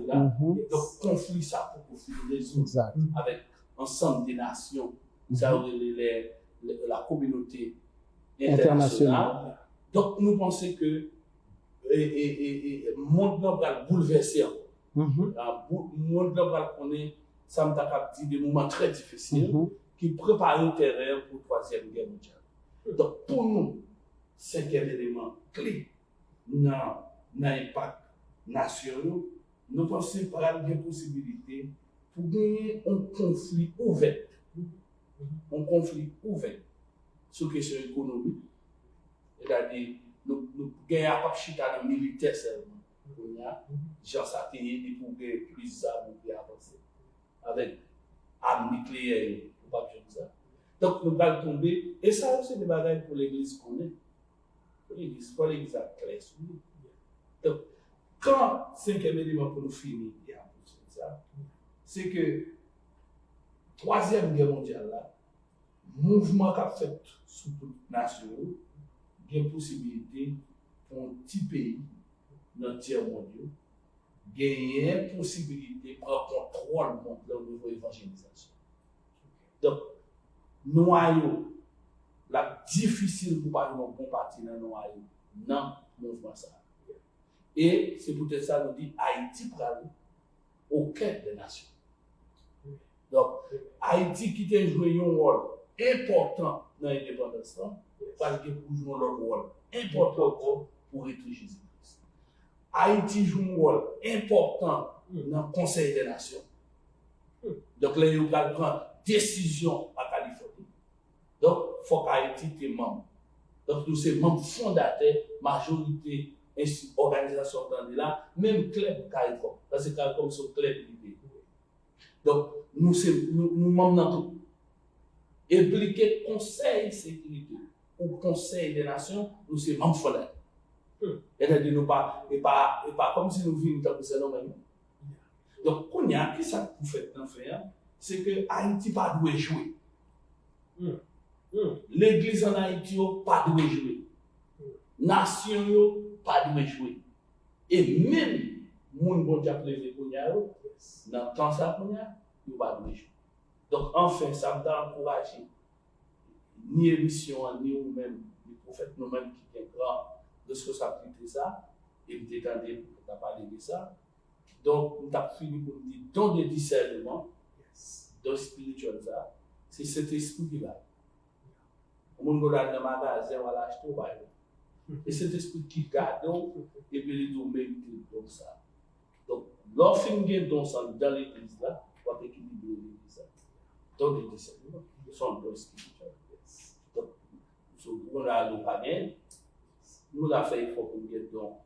là, donc conflit ça pour résoudre avec ensemble des nations, ça la communauté internationale. Donc nous pensons que le monde va bouleverser. Le monde va connaître, ça m'a dit, des moments très difficiles qui préparent le terrain pour la Troisième Guerre mondiale. Donc pour nous, cinquième élément clé dans l'impact national, nous pensons par la possibilité pour gagner un conflit ouvert. Un conflit ouvert sur la question économique. C'est-à-dire, nous gagnons pas chita dans le militaire seulement. Nous avons satellite pour gagner plus d'armes pour avancer. Avec armes nucléaires, pour pas faire ça. Donc, nous allons tomber. Et ça, c'est des bagages pour l'Église qu'on est. Pour l'Église à clair. Donc, quand cinquième élément pour nous finir, c'est que Troisième Guerre mondiale, là, mouvement qu'a fait sous toute nation, il y a une possibilité pour un petit pays dans le tiers mondial, gagner une possibilité de prendre contrôle du monde au niveau évangélisation. Donc, noyau, la difficile pour pas nous bon parti dans noyau, non, mouvement ça. Et c'est peut-être ça nous dit Haïti prend au cœur des nations. Donc, Haïti qui a joué un rôle important dans l'indépendance, parce que pour jouer un rôle important pour rétrécir Jésus-Christ. Haïti joue un rôle important dans le Conseil des Nations. Donc, là, il va prendre décision à Californie. Donc, il faut qu'Haïti soit membre. Donc, nous sommes membres fondateurs, majorité, organisation dans là, même club CARICOM. Parce que CARICOM sont club d'idées. Donc, nous membres dans tout. Impliquer Conseil de sécurité ou Conseil des Nations, nous sommes membres fondateurs. C'est-à-dire, nous pas comme si nous vivons dans ce domaine. Donc, qu'on y a, qu'est-ce que vous faites en faire? C'est que Haïti pas doit jouer. L'église en Haïti pas doit jouer. Nation pas doit jouer. Et même, moun bon Dieu plevé qu'on y a, dans le temps ça qu'on y a, il pas doit jouer. Donc, enfin, ça m'a encouragé. Ni émission, ni nous-mêmes, les prophètes nous-mêmes qui sont grands de ce que ça a été ça, et nous t'étendons pour parler de ça. Donc, nous avons fini pour nous dire, dans le discernement, dans le spirituel, c'est cet esprit qui va. On va dans le magasin, on va l'acheter, on va aller. Et cet esprit qui garde, et puis il doit mériter donc ça. Donc, lorsqu'on gagne dans l'église là, on va équilibrer l'église. Dans le discernement, nous sommes dans le spirituel. Donc, on a le païen, nous avons fait effort pour gagner dans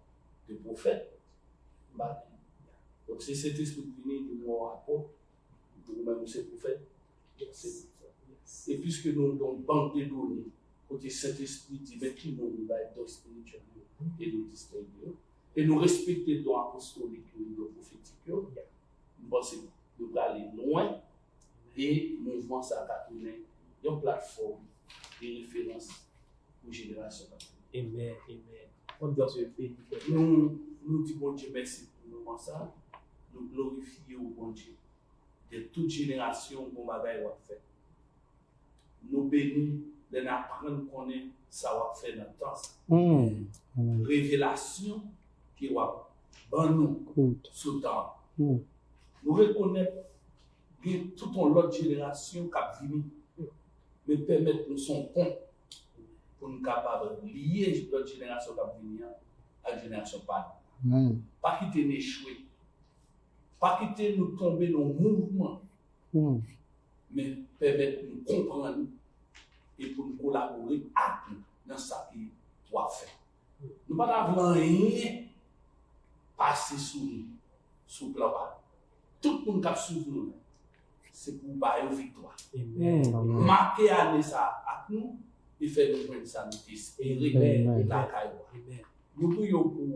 le prophète. Donc, c'est cet esprit qui vient de mon rapport, de nous-mêmes, ces prophètes. Et puisque nous avons une banque de données côté Saint-Esprit dit, mais qui nous va être spirituel et nous distinguer. Et nous respecter dans l'apostolique et le prophétique. Nous pensons que nous allons aller loin et nous voulons ça à tourner une plateforme de référence pour la génération. Amen. On doit se bénir. Nous disons bon Dieu merci pour le moment ça. Nous glorifions au bon Dieu de toute génération qu'on va faire. Nous bénissons de n'apprendre qu'on est ça va faire dans le temps. Révélation qui va dans nous sous temps. Nous reconnaissons que toute l'autre génération qui a venu, mais permettre nous son compte pour nous capables de lier l'autre génération qui a venu à la génération pas. Pas quitter nous échouer, pas quitter nous tomber dans le mouvement, mais permettre nous comprendre et pour nous collaborer avec nous dans ce qu'il doit faire. Nous ne pouvons pas rien passer sous nous, sous le plan. Tout le monde qui a suivi nous, c'est pour bailler une victoire. Marquer l'année ça avec nous et faire nous prendre ça, nous espérer la caille. Nous prions pour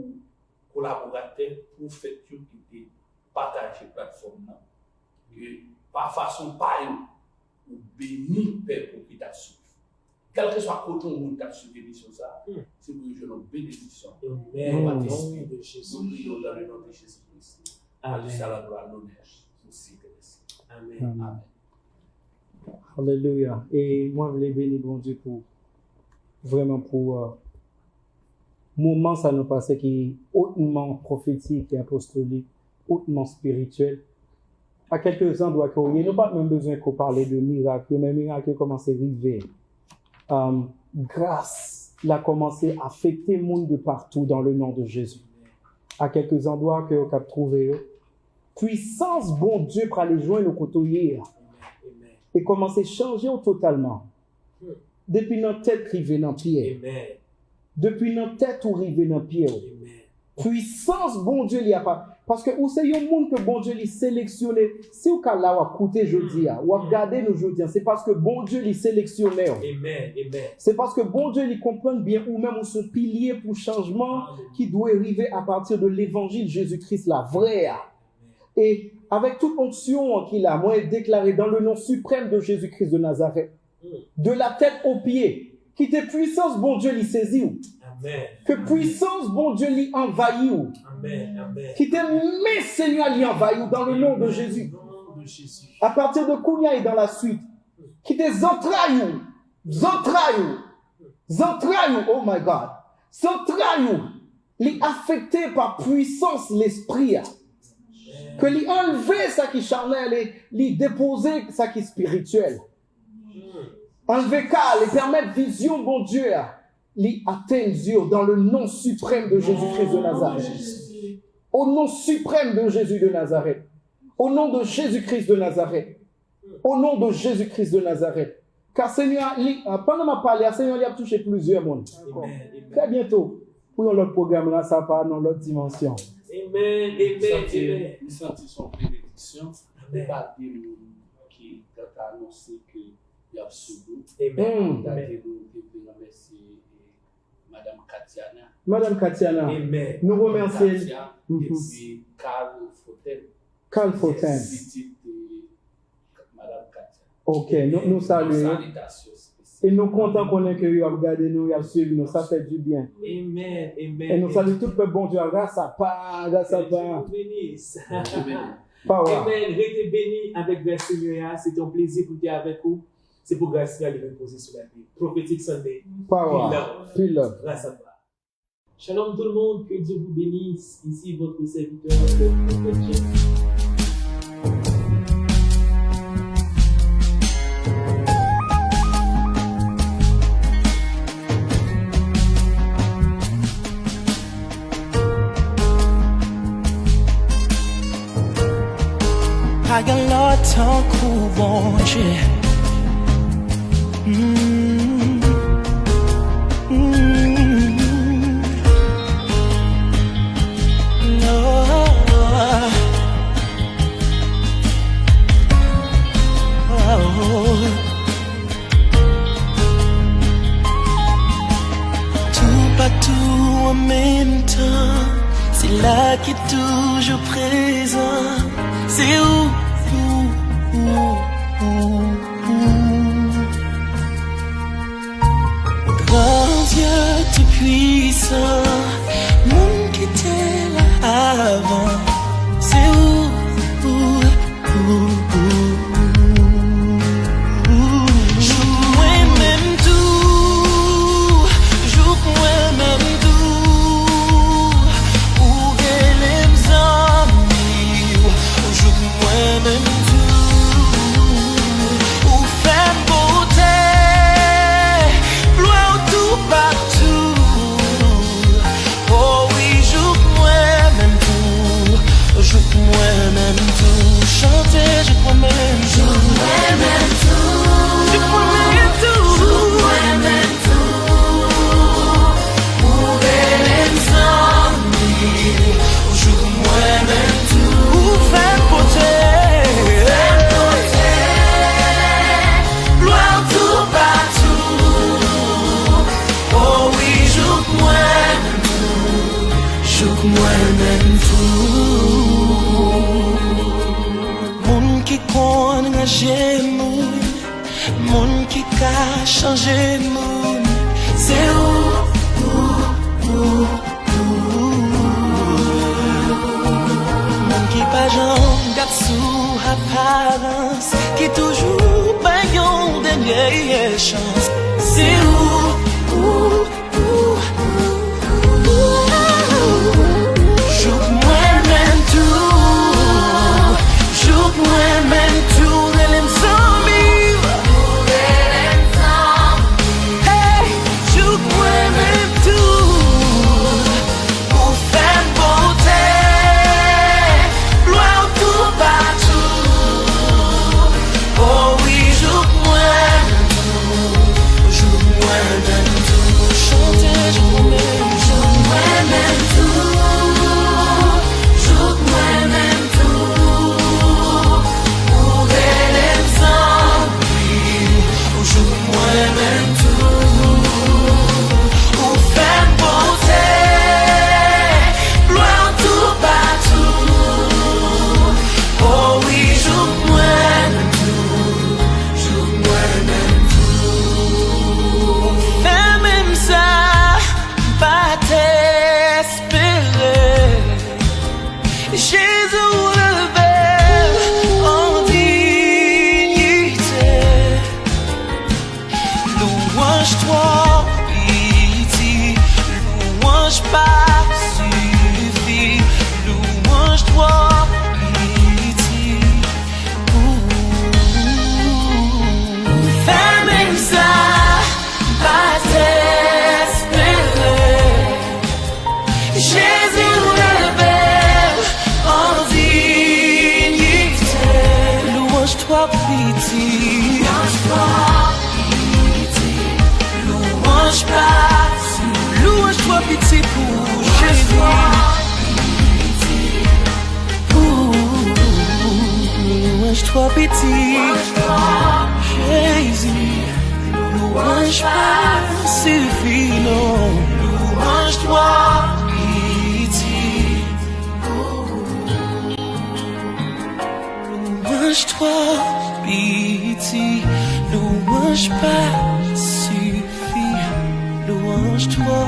collaborateurs pour faire tout qui partager la plateforme. Que par façon pareille, ou bénir le peuple qui t'a suivi. Quel que soit le côté où tu as suivi l'émission, c'est pour que nous bénédiction. Amen. Au nom de Jésus. Nous prions dans le nom de Jésus-Christ. Amen. Ça la gloire, l'honneur. Aussi. Amen. Alléluia. Et moi, je voulais bénir bon Dieu pour vraiment pour moment ça nous passait qui est hautement prophétique et apostolique, hautement spirituel. À quelques endroits qu'on y a, nous pas même besoin qu'on parle de miracles, mais miracles commencent à arriver. Grâce, il a commencé à affecter le monde de partout dans le nom de Jésus. À quelques endroits que vous avez trouvé, puissance, bon Dieu, pour aller joindre nos côtés et commencer à changer totalement. Depuis notre tête, arriver dans le pied. Depuis notre tête, arriver dans le pied. Puissance, bon Dieu, il n'y a pas. Parce que où c'est un monde que bon Dieu l'a sélectionné. Si vous avez là, écouté jeudi, ou regardez nous jeudi, c'est parce que bon Dieu l'a sélectionné. C'est parce que bon Dieu il comprend bien ou même ce pilier pour changement qui doit arriver à partir de l'évangile Jésus-Christ, la vraie. Et avec toute onction qu'il a, moi, déclaré dans le nom suprême de Jésus-Christ de Nazareth, de la tête aux pieds, qui te puissance, bon Dieu, l'y saisit. Que puissance, bon Dieu, l'y envahit. Qui te met, Seigneur, l'y envahit dans le nom de Jésus. À partir de Kounia et dans la suite, qui te entrailles, oh my God, entrailles, l'y affecté par puissance l'esprit. Que l'y enlever ça qui charnel et l'y déposer ça qui spirituel. Enlever cal et permettre vision, bon Dieu, l'y atteindre dans le nom suprême de Jésus-Christ de Nazareth. Au nom suprême de Jésus de Nazareth. Au nom de Jésus-Christ de Nazareth. Au nom de Jésus-Christ de Nazareth. Car Seigneur, pendant ma parole, Seigneur, il a touché plusieurs mondes. Très bientôt, pour notre programme là, ça part dans l'autre dimension. Amen. Nous sentons son bénédiction. Pas qui a annoncé qu'il y a sous Amen. Nous remercions Madame Katiana. Amen. Nous remercions. Et puis Carl Fontaine. Madame Katia. Ok, nous saluons. Salutations. Et nous comptons qu'on est que vous regardez nous, vous avez suivi nous, ça fait du bien. Amen. Et nous saluons tout le bon Dieu, grâce à pas. Amen. Restez bénis avec Grâce Seigneur. C'est un plaisir pour être avec vous. C'est pour Grâce Seigneur de reposer sur la vie. Prophétique Sunday. Power. Grâce à toi. Shalom tout le monde, que Dieu vous bénisse. Ici votre serviteur, le prophète James. Agala tanku bonje. pas tout en même temps. C'est là qui est toujours présent. C'est où? Grand Dieu tout puissant, monde qui était là avant. C'est où? Moun qui ka changé moun, c'est où? Moun qui pa jan gade sou apparence, qui toujours pa yon dernière chance, c'est où? Jouk mwen men tou, jouk mwen men tou, relem zami. Louange-toi pitié pour Jésus. Louange-toi pitié, Jésus. Louange pas suffit, non. Louange-toi pitié. Louange-toi pitié. Louange pas suffit. Louange-toi.